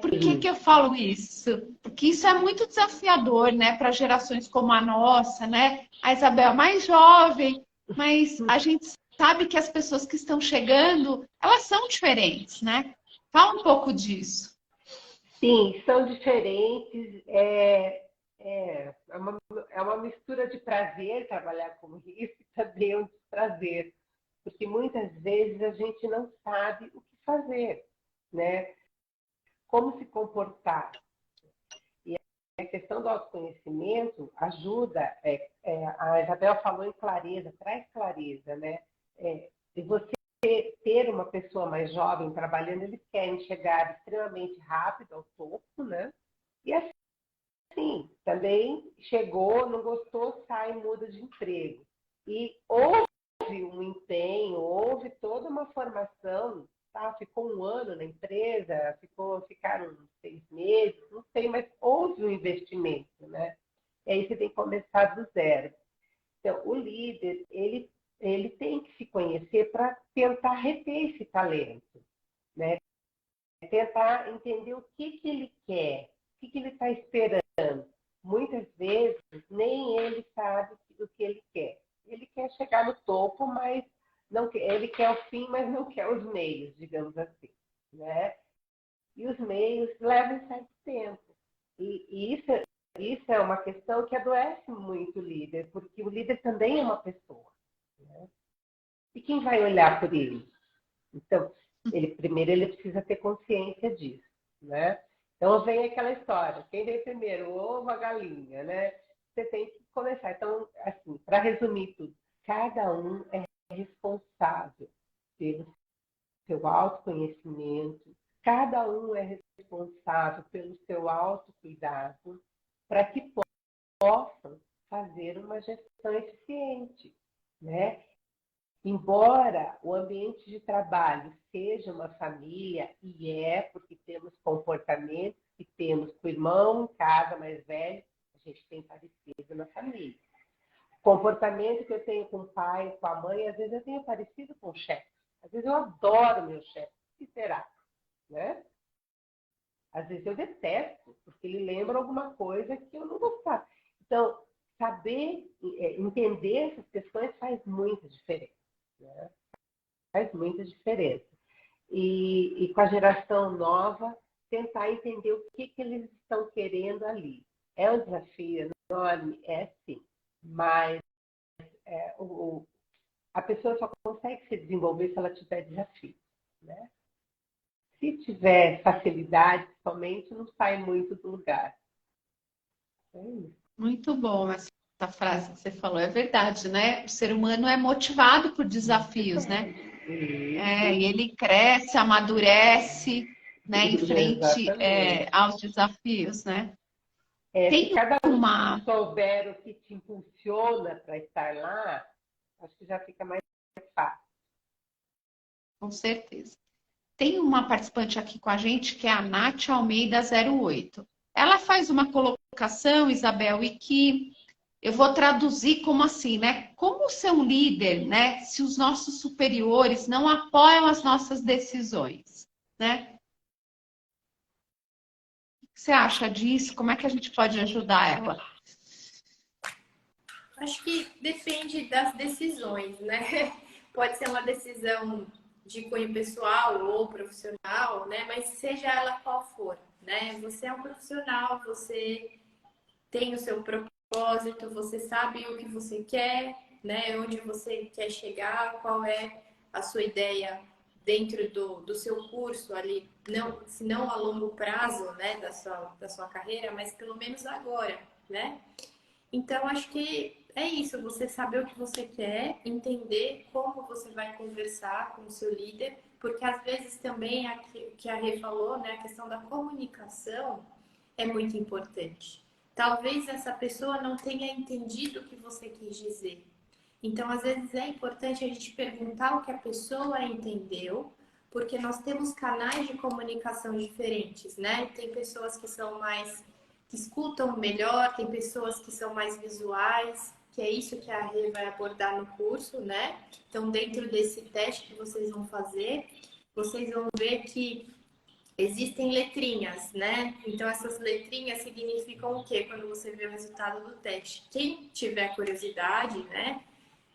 Por que eu falo isso? Porque isso é muito desafiador, né, para gerações como a nossa, né? A Isabel é mais jovem, mas a gente sabe que as pessoas que estão chegando, elas são diferentes, né? Fala um pouco disso. Sim, são diferentes. É uma mistura de prazer trabalhar com isso e também é um desprazer, porque muitas vezes a gente não sabe o que fazer, né? Como se comportar. E a questão do autoconhecimento ajuda, a Isabel falou em clareza, traz clareza, né? E você ter uma pessoa mais jovem trabalhando, eles querem chegar extremamente rápido ao topo, né? E assim, também chegou, não gostou, sai, muda de emprego. E houve um empenho, houve toda uma formação, tá? Ficou um ano na empresa, ficaram 6 meses, não sei, mas houve um investimento, né? E aí você tem que começar do zero. Então, o líder, ele tem que se conhecer para tentar reter esse talento, né? Tentar entender o que ele quer, o que ele está esperando. Muitas vezes, nem ele sabe o que ele quer. Ele quer chegar no topo, mas não quer, ele quer o fim, mas não quer os meios, digamos assim, né? E os meios levam um certo tempo. E isso isso é uma questão que adoece muito o líder, porque o líder também é uma pessoa, né? E quem vai olhar por ele? Então, primeiro ele precisa ter consciência disso, né? Então vem aquela história, quem vem primeiro, o ovo ou a galinha, né? Você tem que começar. Então, assim, para resumir tudo, cada um é responsável pelo seu autoconhecimento, cada um é responsável pelo seu autocuidado, para que possam fazer uma gestão eficiente, né? Embora o ambiente de trabalho seja uma família, e porque temos comportamentos que temos com o irmão em casa mais velho, a gente tem parecido na família. Comportamento que eu tenho com o pai, com a mãe, às vezes eu tenho parecido com o chefe. Às vezes eu adoro meu chefe. O que será? Né? Às vezes eu detesto, porque ele lembra alguma coisa que eu não gostava. Então, saber entender essas questões faz muita diferença. Né? Faz muita diferença. E com a geração nova, tentar entender o que eles estão querendo ali. É um desafio enorme? É sim. Mas a pessoa só consegue se desenvolver se ela tiver desafio. Né? Se tiver facilidade, somente não sai muito do lugar. É isso. Muito bom essa frase que você falou, é verdade, né? O ser humano é motivado por desafios, né? E ele cresce, amadurece, né, em frente aos desafios, né? Se cada um souber o que te impulsiona para estar lá, acho que já fica mais fácil. Com certeza. Tem uma participante aqui com a gente, que é a Nath Almeida 08. Ela faz uma colocação, Isabel, e que eu vou traduzir como assim, né? Como ser um líder, né? Se os nossos superiores não apoiam as nossas decisões, né? O que você acha disso? Como é que a gente pode ajudar ela? Acho que depende das decisões, né? Pode ser uma decisão de cunho pessoal ou profissional, né? Mas seja ela qual for, né? Você é um profissional, você tem o seu propósito, você sabe o que você quer, né? Onde você quer chegar, qual é a sua ideia dentro do seu curso ali, não, se não a longo prazo, né, da sua carreira, mas pelo menos agora, né? Então, acho que é isso, você saber o que você quer, entender como você vai conversar com o seu líder, porque às vezes também, o que a Rê falou, né, a questão da comunicação é muito importante. Talvez essa pessoa não tenha entendido o que você quis dizer. Então, às vezes é importante a gente perguntar o que a pessoa entendeu, porque nós temos canais de comunicação diferentes, né? Tem pessoas que são mais que escutam melhor, tem pessoas que são mais visuais, que é isso que a Rê vai abordar no curso, né? Então, dentro desse teste que vocês vão fazer, vocês vão ver que existem letrinhas, né? Então, essas letrinhas significam o quê? Quando você vê o resultado do teste. Quem tiver curiosidade, né?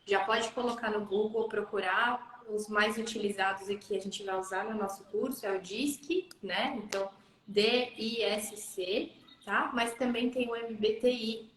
Já pode colocar no Google, procurar os mais utilizados e que a gente vai usar no nosso curso, é o DISC, né? Então, DISC, tá? Mas também tem o MBTI,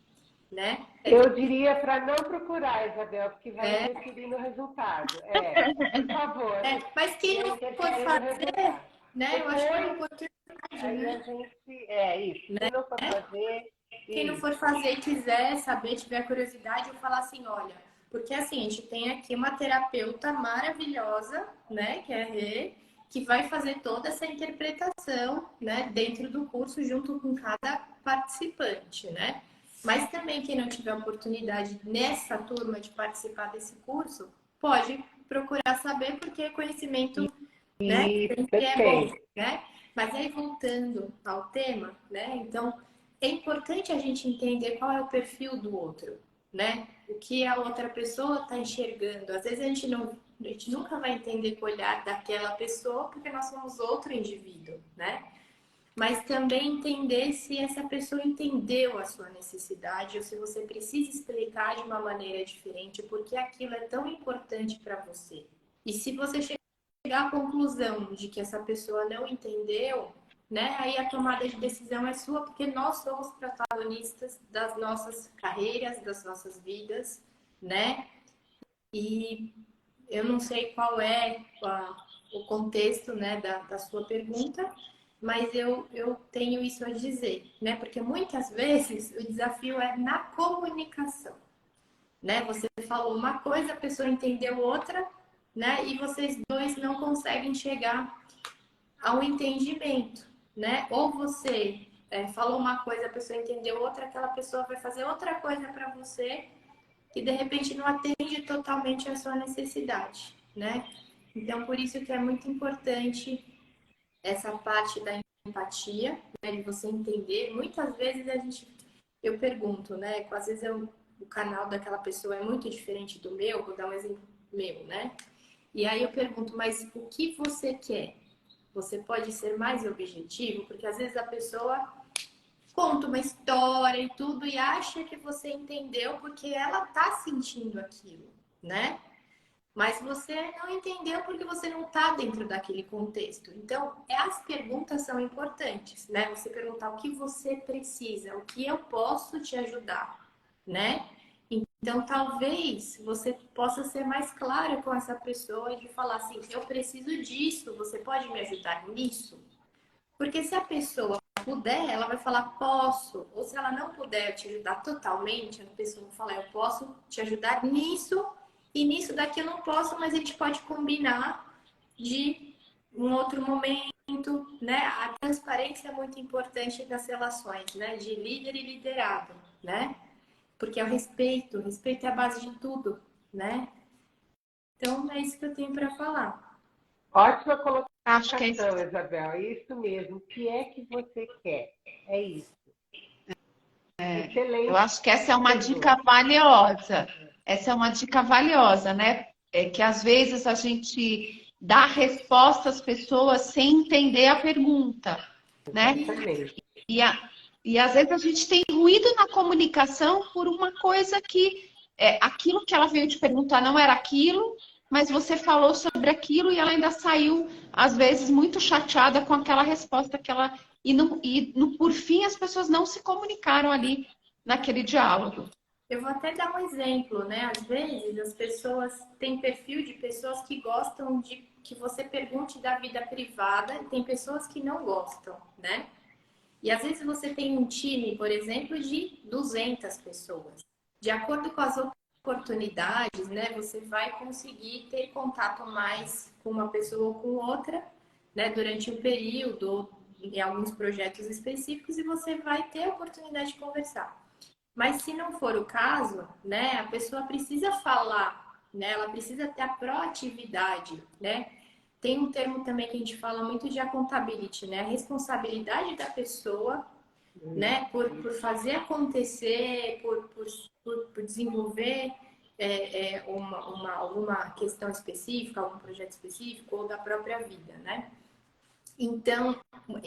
né? Eu diria para não procurar, Isabel, porque vai interferir no resultado. Por favor. Mas quem não for fazer, né? Eu acho que é uma oportunidade, aí né? a gente, isso. Quem não for fazer... Quem não for fazer e quiser saber, tiver curiosidade, eu falar assim, olha... Porque assim, a gente tem aqui uma terapeuta maravilhosa, né? Que é a Rê, que vai fazer toda essa interpretação, né? Dentro do curso, junto com cada participante, né? Mas também quem não tiver oportunidade nessa turma de participar desse curso, pode procurar saber, porque conhecimento, né? Sempre é bom, né? Mas aí, voltando ao tema, né? Então, é importante a gente entender qual é o perfil do outro, né? O que a outra pessoa está enxergando. Às vezes a gente nunca vai entender com o olhar daquela pessoa, porque nós somos outro indivíduo, né? Mas também entender se essa pessoa entendeu a sua necessidade ou se você precisa explicar de uma maneira diferente porque aquilo é tão importante para você. E se você chegar à conclusão de que essa pessoa não entendeu, né? Aí a tomada de decisão é sua, porque nós somos protagonistas das nossas carreiras, das nossas vidas, né? E eu não sei qual é o contexto, né, da sua pergunta, mas eu tenho isso a dizer, né? Porque muitas vezes o desafio é na comunicação, né? Você falou uma coisa, a pessoa entendeu outra, né? E vocês dois não conseguem chegar ao entendimento, né? Ou você falou uma coisa, a pessoa entendeu outra, aquela pessoa vai fazer outra coisa para você que de repente não atende totalmente a sua necessidade, né? Então, por isso que é muito importante essa parte da empatia, né? De você entender. Muitas vezes eu pergunto, né? Às vezes o canal daquela pessoa é muito diferente do meu, vou dar um exemplo meu, né? E aí eu pergunto, mas o que você quer? Você pode ser mais objetivo? Porque às vezes a pessoa conta uma história e tudo e acha que você entendeu porque ela tá sentindo aquilo, né? Mas você não entendeu porque você não tá dentro daquele contexto. Então, as perguntas são importantes, né? Você perguntar o que você precisa, o que eu posso te ajudar, né? Então, talvez você possa ser mais claro com essa pessoa e de falar assim: eu preciso disso, você pode me ajudar nisso? Porque se a pessoa puder, ela vai falar posso. Ou se ela não puder te ajudar totalmente, a pessoa vai falar eu posso te ajudar nisso e nisso daqui eu não posso, mas a gente pode combinar de um outro momento, né? A transparência é muito importante nas relações, né? De líder e liderado, né? Porque é o respeito é a base de tudo, né? Então é isso que eu tenho para falar. Ótima Acho que é isso. colocação, Isabel. É isso mesmo. O que é que você quer? É isso. Eu Excelente acho que essa é uma dica pergunta. valiosa. Essa é uma dica valiosa, né? É que às vezes a gente dá resposta às pessoas sem entender a pergunta, né? Exatamente. E, e às vezes a gente tem ruído na comunicação por uma coisa que aquilo que ela veio te perguntar não era aquilo, mas você falou sobre aquilo e ela ainda saiu, às vezes, muito chateada com aquela resposta que ela. Por fim, as pessoas não se comunicaram ali naquele diálogo. Eu vou até dar um exemplo, né? Às vezes as pessoas têm perfil de pessoas que gostam de que você pergunte da vida privada e tem pessoas que não gostam, né? E às vezes você tem um time, por exemplo, de 200 pessoas. De acordo com as oportunidades, né? Você vai conseguir ter contato mais com uma pessoa ou com outra, né? Durante um período ou em alguns projetos específicos e você vai ter a oportunidade de conversar. Mas se não for o caso, né, a pessoa precisa falar, né? Ela precisa ter a proatividade, né? Tem um termo também que a gente fala muito de accountability, né? A responsabilidade da pessoa, né? Por fazer acontecer, por desenvolver alguma questão específica, algum projeto específico ou da própria vida, né? Então,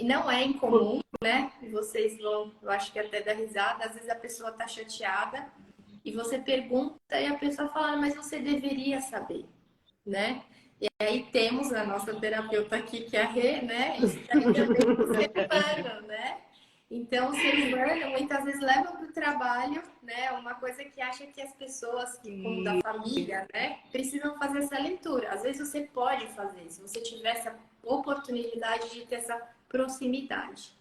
não é incomum, né? Vocês vão, eu acho que até dar risada, às vezes a pessoa tá chateada e você pergunta e a pessoa fala, mas você deveria saber, né? E aí temos a nossa terapeuta aqui, que é a Rê, né? Isso daí também é um ser humano, né? Então, o ser humano muitas vezes leva para o trabalho, né? Uma coisa que acha que as pessoas, como da família, né? Precisam fazer essa leitura. Às vezes você pode fazer, se você tiver essa oportunidade de ter essa proximidade.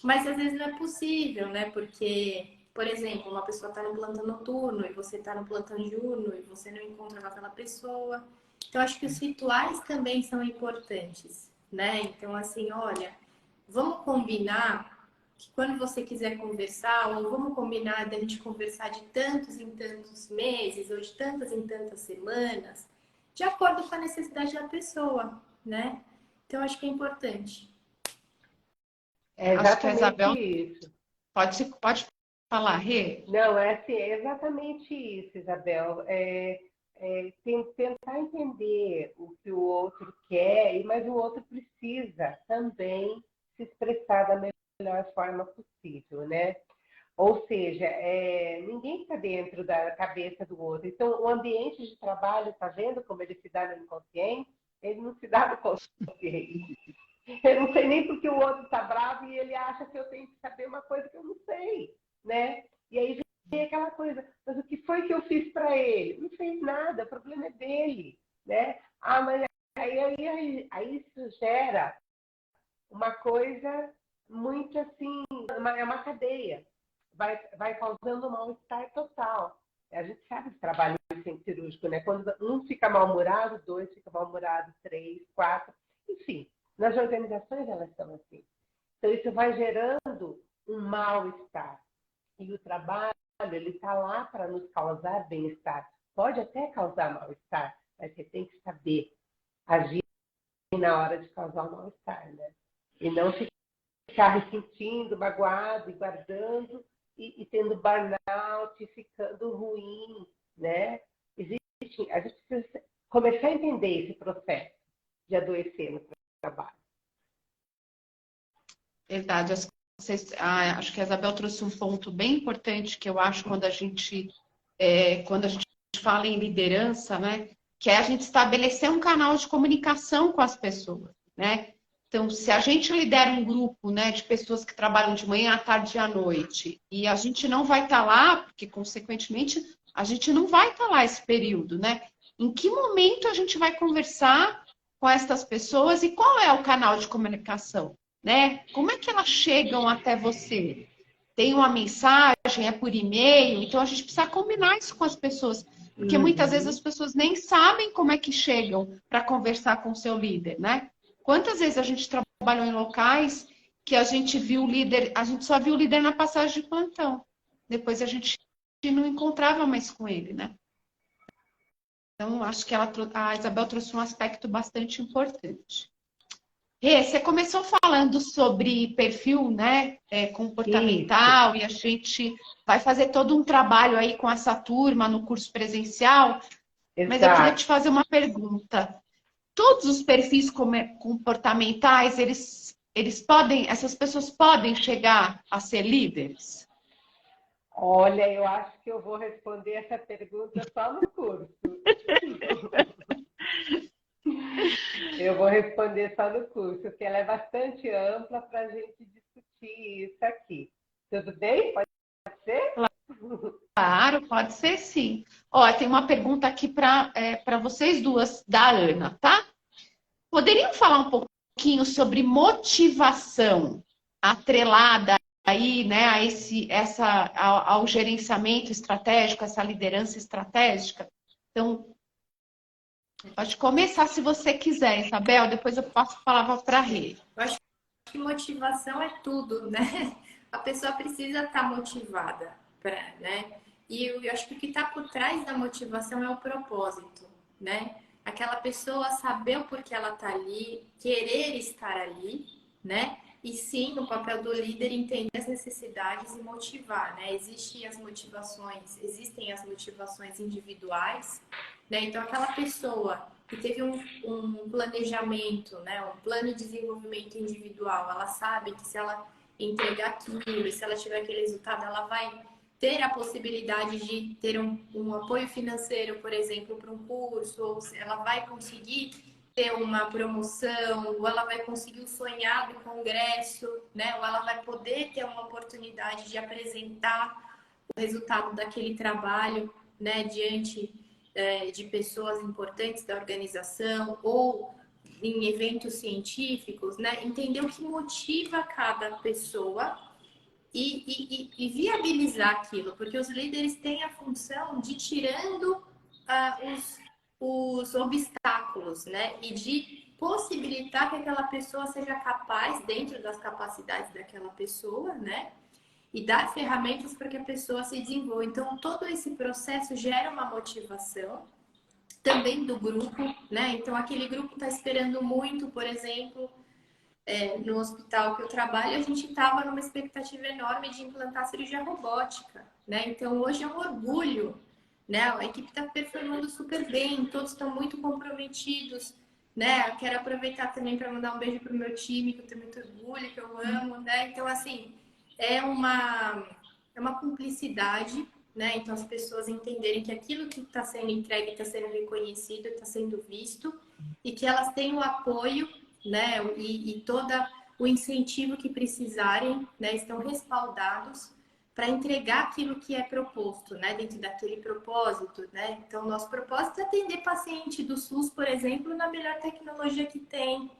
Mas às vezes não é possível, né? Porque, por exemplo, uma pessoa está no plantão noturno e você está no plantão diurno e você não encontra com aquela pessoa. Então, acho que os rituais também são importantes, né? Então, assim, olha, vamos combinar que quando você quiser conversar, ou vamos combinar da gente conversar de tantos em tantos meses, ou de tantas em tantas semanas, de acordo com a necessidade da pessoa, né? Então, acho que é importante. É Acho que a exatamente Isabel isso. pode falar, Rê. Não, é assim, é exatamente isso, Isabel. Tentar entender o que o outro quer, mas o outro precisa também se expressar da melhor forma possível, né? Ou seja, ninguém está dentro da cabeça do outro. Então, o ambiente de trabalho, está vendo como ele se dá no inconsciente? Ele não se dá no consciente. Eu não sei nem porque o outro está bravo e ele acha que eu tenho que saber uma coisa que eu não sei, né? E aí vem aquela coisa, mas o que foi que eu fiz para ele? Não fez nada, o problema é dele, né? Ah, mas aí isso gera uma coisa muito assim, é uma cadeia. Vai causando um mal-estar total. A gente sabe que trabalho sem cirúrgico, né? Quando um fica mal-humorado, dois fica mal-humorado, três, quatro, enfim. Nas organizações elas são assim. Então isso vai gerando um mal-estar. E o trabalho, ele está lá para nos causar bem-estar. Pode até causar mal-estar, mas você tem que saber agir na hora de causar o mal-estar, né? E não ficar ressentindo, magoado e guardando e tendo burnout e ficando ruim, né? A gente precisa começar a entender esse processo de adoecer no trabalho. Verdade. Acho que a Isabel trouxe um ponto bem importante que eu acho quando a gente fala em liderança, né? Que é a gente estabelecer um canal de comunicação com as pessoas, né? Então, se a gente lidera um grupo, né, de pessoas que trabalham de manhã, à tarde e à noite, e a gente não vai estar lá, porque, consequentemente, a gente não vai estar lá esse período, né? Em que momento a gente vai conversar com essas pessoas e qual é o canal de comunicação, né? Como é que elas chegam até você? Tem uma mensagem, é por e-mail? Então, a gente precisa combinar isso com as pessoas, porque muitas vezes as pessoas nem sabem como é que chegam para conversar com o seu líder, né? Quantas vezes a gente trabalhou em locais que a gente viu o líder, a gente só viu o líder na passagem de plantão. Depois a gente não encontrava mais com ele, né? Então, acho que a Isabel trouxe um aspecto bastante importante. Rê, você começou falando sobre perfil, né, comportamental, e a gente vai fazer todo um trabalho aí com essa turma no curso presencial, mas eu queria te fazer uma pergunta. Todos os perfis comportamentais, essas pessoas podem chegar a ser líderes? Olha, eu acho que eu vou responder essa pergunta só no curso. Eu vou responder só no curso, porque ela é bastante ampla para a gente discutir isso aqui. Tudo bem? Pode ser? Claro, pode ser sim. Ó, tem uma pergunta aqui para vocês duas, da Ana, tá? Poderiam falar um pouquinho sobre motivação atrelada aí, né, ao gerenciamento estratégico, essa liderança estratégica? Então, pode começar se você quiser, Isabel, depois eu passo a palavra para a Rê. Eu acho que motivação é tudo, né? A pessoa precisa estar motivada, né? E eu acho que o que está por trás da motivação é o propósito, né? Aquela pessoa saber o porquê ela está ali, querer estar ali, né? E sim, o papel do líder entender as necessidades e motivar, né? Existem as motivações individuais, né? Então, aquela pessoa que teve um planejamento, né? Um plano de desenvolvimento individual, ela sabe que se ela entregar aquilo, se ela tiver aquele resultado, ela vai ter a possibilidade de ter um apoio financeiro, por exemplo, para um curso, ou ela vai conseguir ter uma promoção, ou ela vai conseguir o sonhado congresso, né? Ou ela vai poder ter uma oportunidade de apresentar o resultado daquele trabalho, né? Diante de pessoas importantes da organização, ou em eventos científicos, né? Entender o que motiva cada pessoa e viabilizar aquilo, porque os líderes têm a função de tirando os obstáculos, né? E de possibilitar que aquela pessoa seja capaz, dentro das capacidades daquela pessoa, né? E dar ferramentas para que a pessoa se desenvolva. Então, todo esse processo gera uma motivação também do grupo, né? Então, aquele grupo está esperando muito, por exemplo, no hospital que eu trabalho, a gente estava numa expectativa enorme de implantar cirurgia robótica, né? Então, hoje é um orgulho, né? A equipe está performando super bem, todos estão muito comprometidos, né? Eu quero aproveitar também para mandar um beijo para o meu time, que eu tenho muito orgulho, que eu amo, né? Então, assim, é uma cumplicidade, né? Então, as pessoas entenderem que aquilo que está sendo entregue está sendo reconhecido, está sendo visto, e que elas têm o apoio, né, e todo o incentivo que precisarem, né, estão respaldados para entregar aquilo que é proposto, né, dentro daquele propósito, né? Então, nosso propósito é atender paciente do SUS, por exemplo, na melhor tecnologia que tem,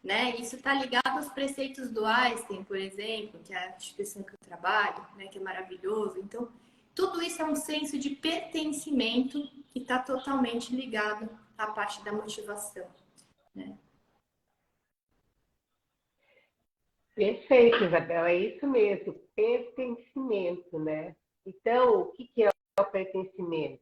né? Isso está ligado aos preceitos do Einstein, por exemplo, que é a instituição que eu trabalho, né, que é maravilhoso. Então, tudo isso é um senso de pertencimento que está totalmente ligado à parte da motivação, né? Perfeito, Isabel, é isso mesmo, pertencimento, né? Então, o que é o pertencimento?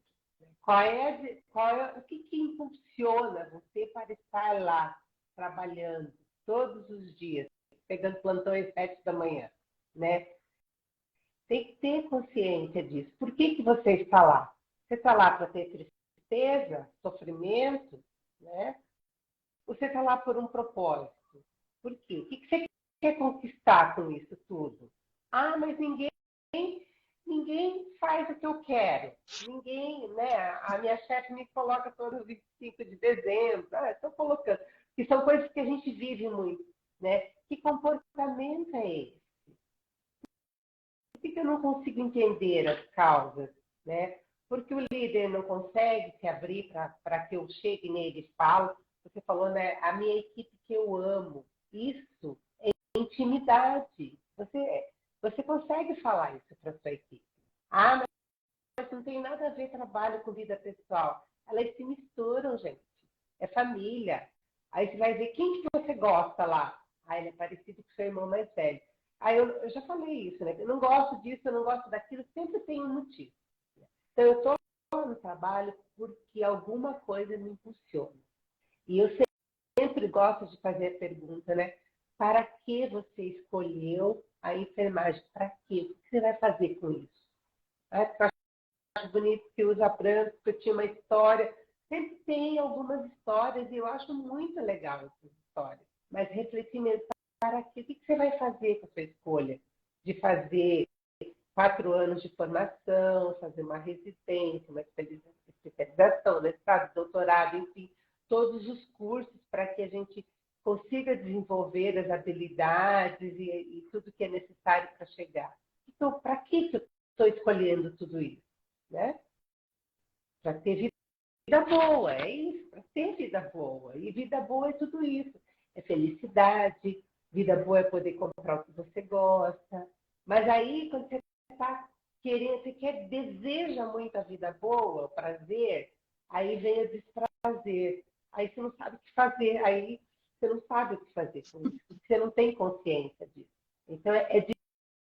O que impulsiona você para estar lá, trabalhando, todos os dias, pegando plantão às 7 da manhã, né? Tem que ter consciência disso. Por que você está lá? Você está lá para ter tristeza, sofrimento, né? Você está lá por um propósito. Por quê? O que você quer conquistar com isso tudo? Ah, mas ninguém faz o que eu quero. Ninguém, né? A minha chefe me coloca todo 25 de dezembro. Ah, estou colocando. Que são coisas que a gente vive muito, né? Que comportamento é esse? Por que eu não consigo entender as causas, né? Porque o líder não consegue se abrir para que eu chegue nele e falo. Você falou, né? A minha equipe que eu amo. Isso é intimidade. Você consegue falar isso para sua equipe. Ah, mas não tem nada a ver trabalho com vida pessoal. Elas se misturam, gente. É família. Aí você vai ver quem que você gosta lá. Ah, ele é parecido com seu irmão mais velho. Aí eu já falei isso, né? Eu não gosto disso, eu não gosto daquilo, sempre tem um motivo. Então, eu estou no trabalho porque alguma coisa me impulsiona. E eu sempre gosto de fazer a pergunta, né? Para que você escolheu a enfermagem? Para quê? O que você vai fazer com isso? Ah, porque eu acho bonito que usa branco, porque eu tinha uma história. Sempre tem algumas histórias e eu acho muito legal essas histórias. Mas refletir mesmo, para quê? O que você vai fazer com a sua escolha? De fazer 4 anos de formação, fazer uma residência, uma especialização, mestrado, doutorado, enfim, todos os cursos para que a gente consiga desenvolver as habilidades e tudo que é necessário para chegar. Então, para que eu estou escolhendo tudo isso? Né? Para ter vida boa, é isso, para ter vida boa. E vida boa é tudo isso. É felicidade, vida boa é poder comprar o que você gosta. Mas aí, quando você está querendo, deseja muito a vida boa, o prazer, aí vem o desprazer. Aí você não sabe o que fazer, aí você não sabe o que fazer com isso, porque você não tem consciência disso. Então, é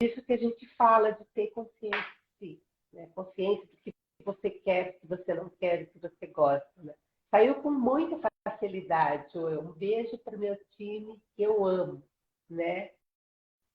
disso que a gente fala, de ter consciência de si, né? Consciência do que você quer, do que você não quer, do que você gosta. Né? Saiu com muita facilidade. Um beijo para o meu time, que eu amo. Né?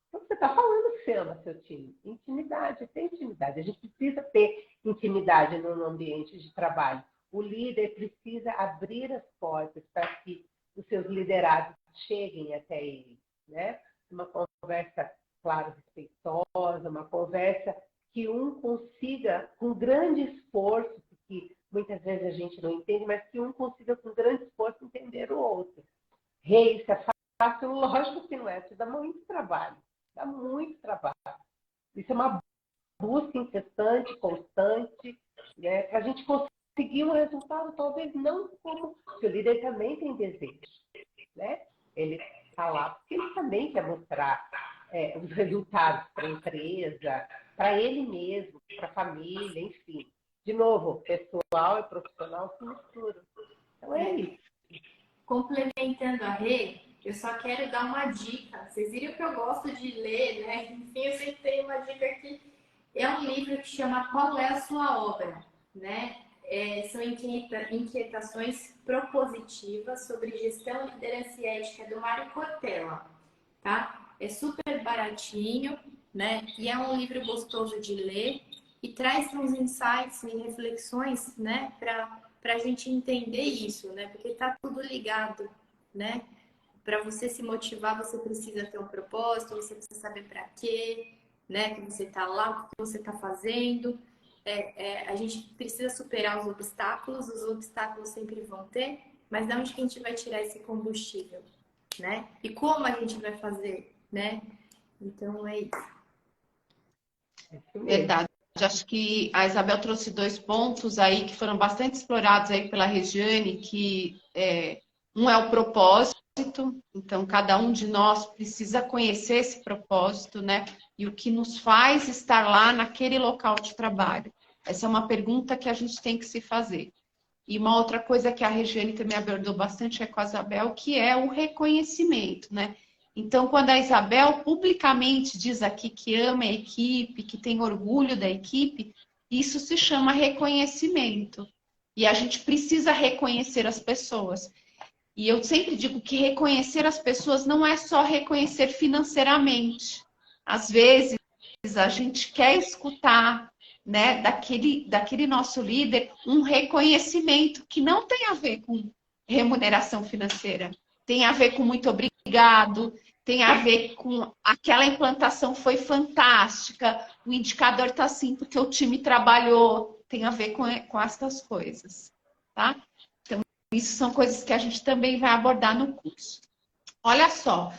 Então, você está falando que você ama seu time. Intimidade, tem intimidade. A gente precisa ter intimidade no ambiente de trabalho. O líder precisa abrir as portas para que os seus liderados cheguem até ele. Né? Uma conversa, claro, respeitosa, uma conversa que um consiga, com grande esforço, porque muitas vezes a gente não entende, mas que um consiga, com grande esforço, entender o outro. Isso é fácil? Lógico que não é. Isso dá muito trabalho. Dá muito trabalho. Isso é uma busca incessante, constante, né, para a gente conseguir um resultado, talvez não como... Porque o líder também tem desejo. Né? Ele está lá porque ele também quer mostrar os resultados para a empresa, para ele mesmo, para a família, enfim. De novo, pessoal e profissional se misturam. Então é isso. Complementando a Rê, eu só quero dar uma dica. Vocês viram que eu gosto de ler, né? Enfim, eu sempre tenho uma dica aqui. É um livro que chama Qual é a Sua Obra? Né? São inquietações propositivas sobre gestão, liderança e ética do Mário Cortella. Tá? É super baratinho, né? E é um livro gostoso de ler e traz uns insights e reflexões, né? Para a gente entender isso, né? Porque está tudo ligado, né? Para você se motivar, você precisa ter um propósito, você precisa saber para quê, né? Que você está lá, o que você está fazendo. A gente precisa superar os obstáculos sempre vão ter, mas de onde que a gente vai tirar esse combustível? né? E como a gente vai fazer, né? Então é isso. Verdade. Acho que a Isabel trouxe 2 pontos aí que foram bastante explorados aí pela Regiane, que um é o propósito, então cada um de nós precisa conhecer esse propósito, né? E o que nos faz estar lá naquele local de trabalho. Essa é uma pergunta que a gente tem que se fazer. E uma outra coisa que a Regiane também abordou bastante com a Isabel, que é o reconhecimento, né? Então, quando a Isabel publicamente diz aqui que ama a equipe, que tem orgulho da equipe, isso se chama reconhecimento. E a gente precisa reconhecer as pessoas. E eu sempre digo que reconhecer as pessoas não é só reconhecer financeiramente. Às vezes, a gente quer escutar, né, daquele nosso líder um reconhecimento que não tem a ver com remuneração financeira. Tem a ver com muito obrigado, tem a ver com aquela implantação foi fantástica, o indicador está assim porque o time trabalhou, tem a ver com essas coisas, tá? Então, isso são coisas que a gente também vai abordar no curso. Olha só,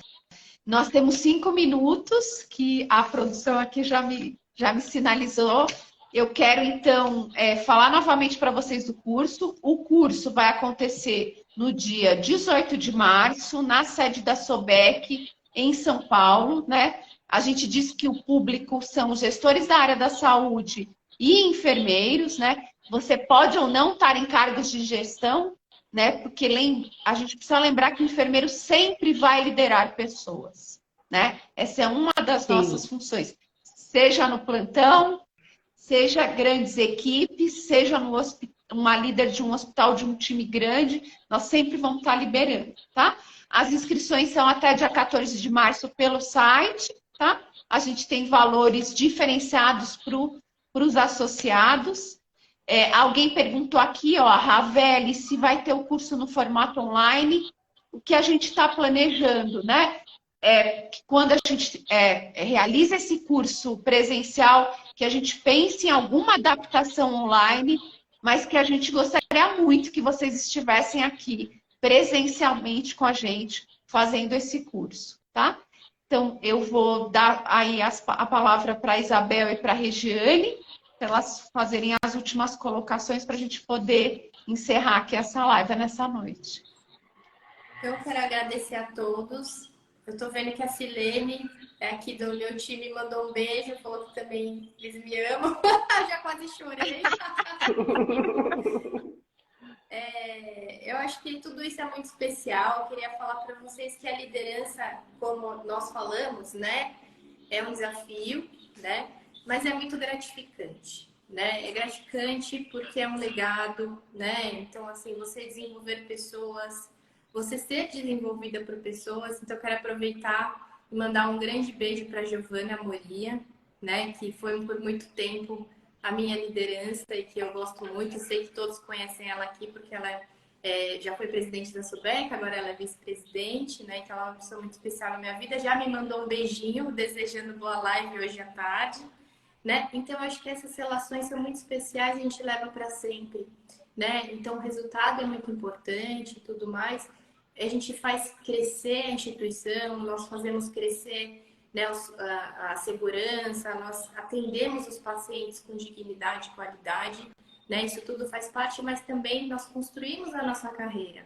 nós temos 5 minutos que a produção aqui já me sinalizou. Eu quero, então, falar novamente para vocês do curso. O curso vai acontecer no dia 18 de março, na sede da SOBEC, em São Paulo, né? A gente disse que o público são os gestores da área da saúde e enfermeiros, né? Você pode ou não estar em cargos de gestão, né? Porque a gente precisa lembrar que o enfermeiro sempre vai liderar pessoas, né? Essa é uma das nossas funções, seja no plantão, seja grandes equipes, seja no uma líder de um hospital de um time grande, nós sempre vamos estar liberando, tá? As inscrições são até dia 14 de março pelo site, tá? A gente tem valores diferenciados para os associados. Alguém perguntou aqui, ó, a Raveli, se vai ter o curso no formato online. O que a gente está planejando, né? Que quando a gente realiza esse curso presencial, que a gente pense em alguma adaptação online, mas que a gente gostaria muito que vocês estivessem aqui presencialmente com a gente fazendo esse curso, tá? Então, eu vou dar aí a palavra para a Isabel e para a Regiane, para elas fazerem as últimas colocações para a gente poder encerrar aqui essa live nessa noite. Eu quero agradecer a todos. Eu estou vendo que a Silene, aqui do meu time, mandou um beijo, falou que também eles me amam. Já quase chorei. Eu acho que tudo isso é muito especial. Eu queria falar para vocês que a liderança, como nós falamos, né, é um desafio, né, mas é muito gratificante, né? É gratificante porque é um legado, né? Então, assim, você desenvolver pessoas, você ser desenvolvida por pessoas. Então, eu quero aproveitar e mandar um grande beijo para a Giovana Moria, né, que foi por muito tempo a minha liderança e que eu gosto muito. Sei que todos conhecem ela aqui porque ela já foi presidente da SOBEC, agora ela é vice-presidente, né? Então ela é uma pessoa muito especial na minha vida. Já me mandou um beijinho, desejando boa live hoje à tarde, né? Então eu acho que essas relações são muito especiais e a gente leva para sempre, né? Então o resultado é muito importante e tudo mais. A gente faz crescer a instituição, nós fazemos crescer, né, a segurança, nós atendemos os pacientes com dignidade e qualidade, né? Isso tudo faz parte, mas também nós construímos a nossa carreira,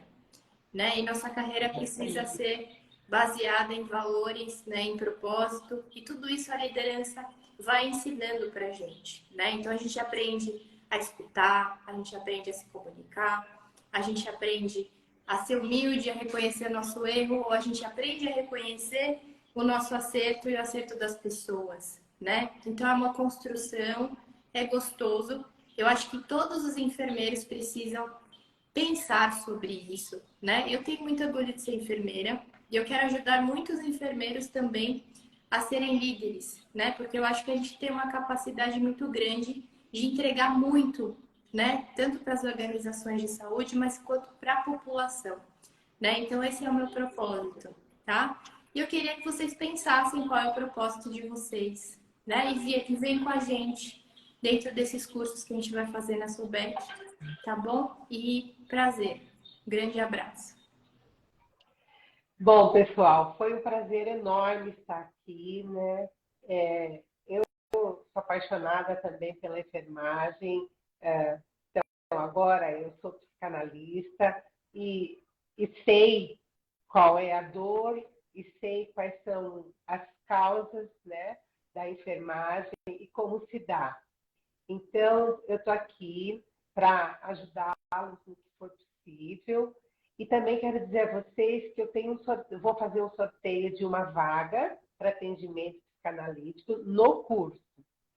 né? E nossa carreira precisa ser baseada em valores, né, em propósito, e tudo isso a liderança vai ensinando para a gente, né? Então a gente aprende a escutar, a gente aprende a se comunicar, a gente aprende a ser humilde, a reconhecer nosso erro, ou a gente aprende a reconhecer o nosso acerto e o acerto das pessoas, né? Então é uma construção, é gostoso. Eu acho que todos os enfermeiros precisam pensar sobre isso, né? Eu tenho muito orgulho de ser enfermeira e eu quero ajudar muitos enfermeiros também a serem líderes, né? Porque eu acho que a gente tem uma capacidade muito grande de entregar muito, né? Tanto para as organizações de saúde, mas quanto para a população, né? Então esse é o meu propósito, tá? E eu queria que vocês pensassem qual é o propósito de vocês, né? E venham com a gente dentro desses cursos que a gente vai fazer na SOBEC, tá bom? E prazer. Grande abraço. Bom, pessoal, foi um prazer enorme estar aqui, né? Eu sou apaixonada também pela enfermagem. Então, agora eu sou psicanalista e, e sei qual é a dor e sei quais são as causas, né, da enfermagem e como se dá. Então, eu estou aqui para ajudá-los no que for possível. E também quero dizer a vocês que eu vou fazer um sorteio de uma vaga para atendimento psicanalítico no curso,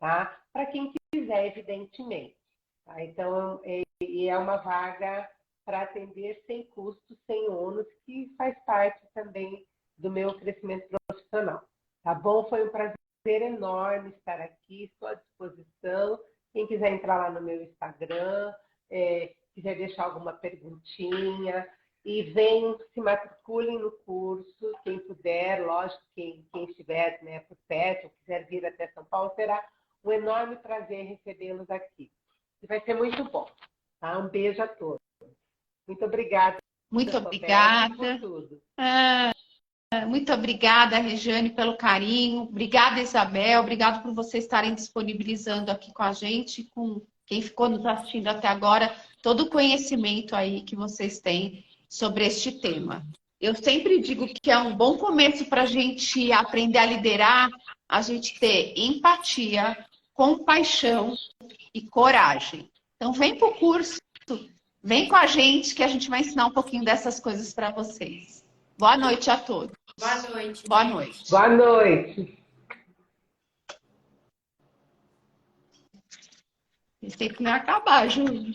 tá? Para quem quiser, evidentemente. Tá? Então, é uma vaga para atender sem custo, sem ônus, que faz parte também do meu crescimento profissional. Tá bom? Foi um prazer enorme estar aqui, estou à disposição. Quem quiser entrar lá no meu Instagram, quiser deixar alguma perguntinha, e venham, se matriculem no curso, quem puder, lógico, quem estiver, né, por perto, ou quiser vir até São Paulo, será um enorme prazer recebê-los aqui. E vai ser muito bom. Tá? Um beijo a todos. Muito obrigada, Muito Roberta, por obrigada. tudo. Muito obrigada, Regiane, pelo carinho. Obrigada, Isabel. Obrigado por vocês estarem disponibilizando aqui com a gente, com quem ficou nos assistindo até agora, todo o conhecimento aí que vocês têm sobre este tema. Eu sempre digo que é um bom começo para a gente aprender a liderar, a gente ter empatia, compaixão e coragem. Então, vem para o curso, vem com a gente que a gente vai ensinar um pouquinho dessas coisas para vocês. Boa noite a todos. Boa noite. Boa noite. Boa noite. Esse tempo não ia acabar, Júlio.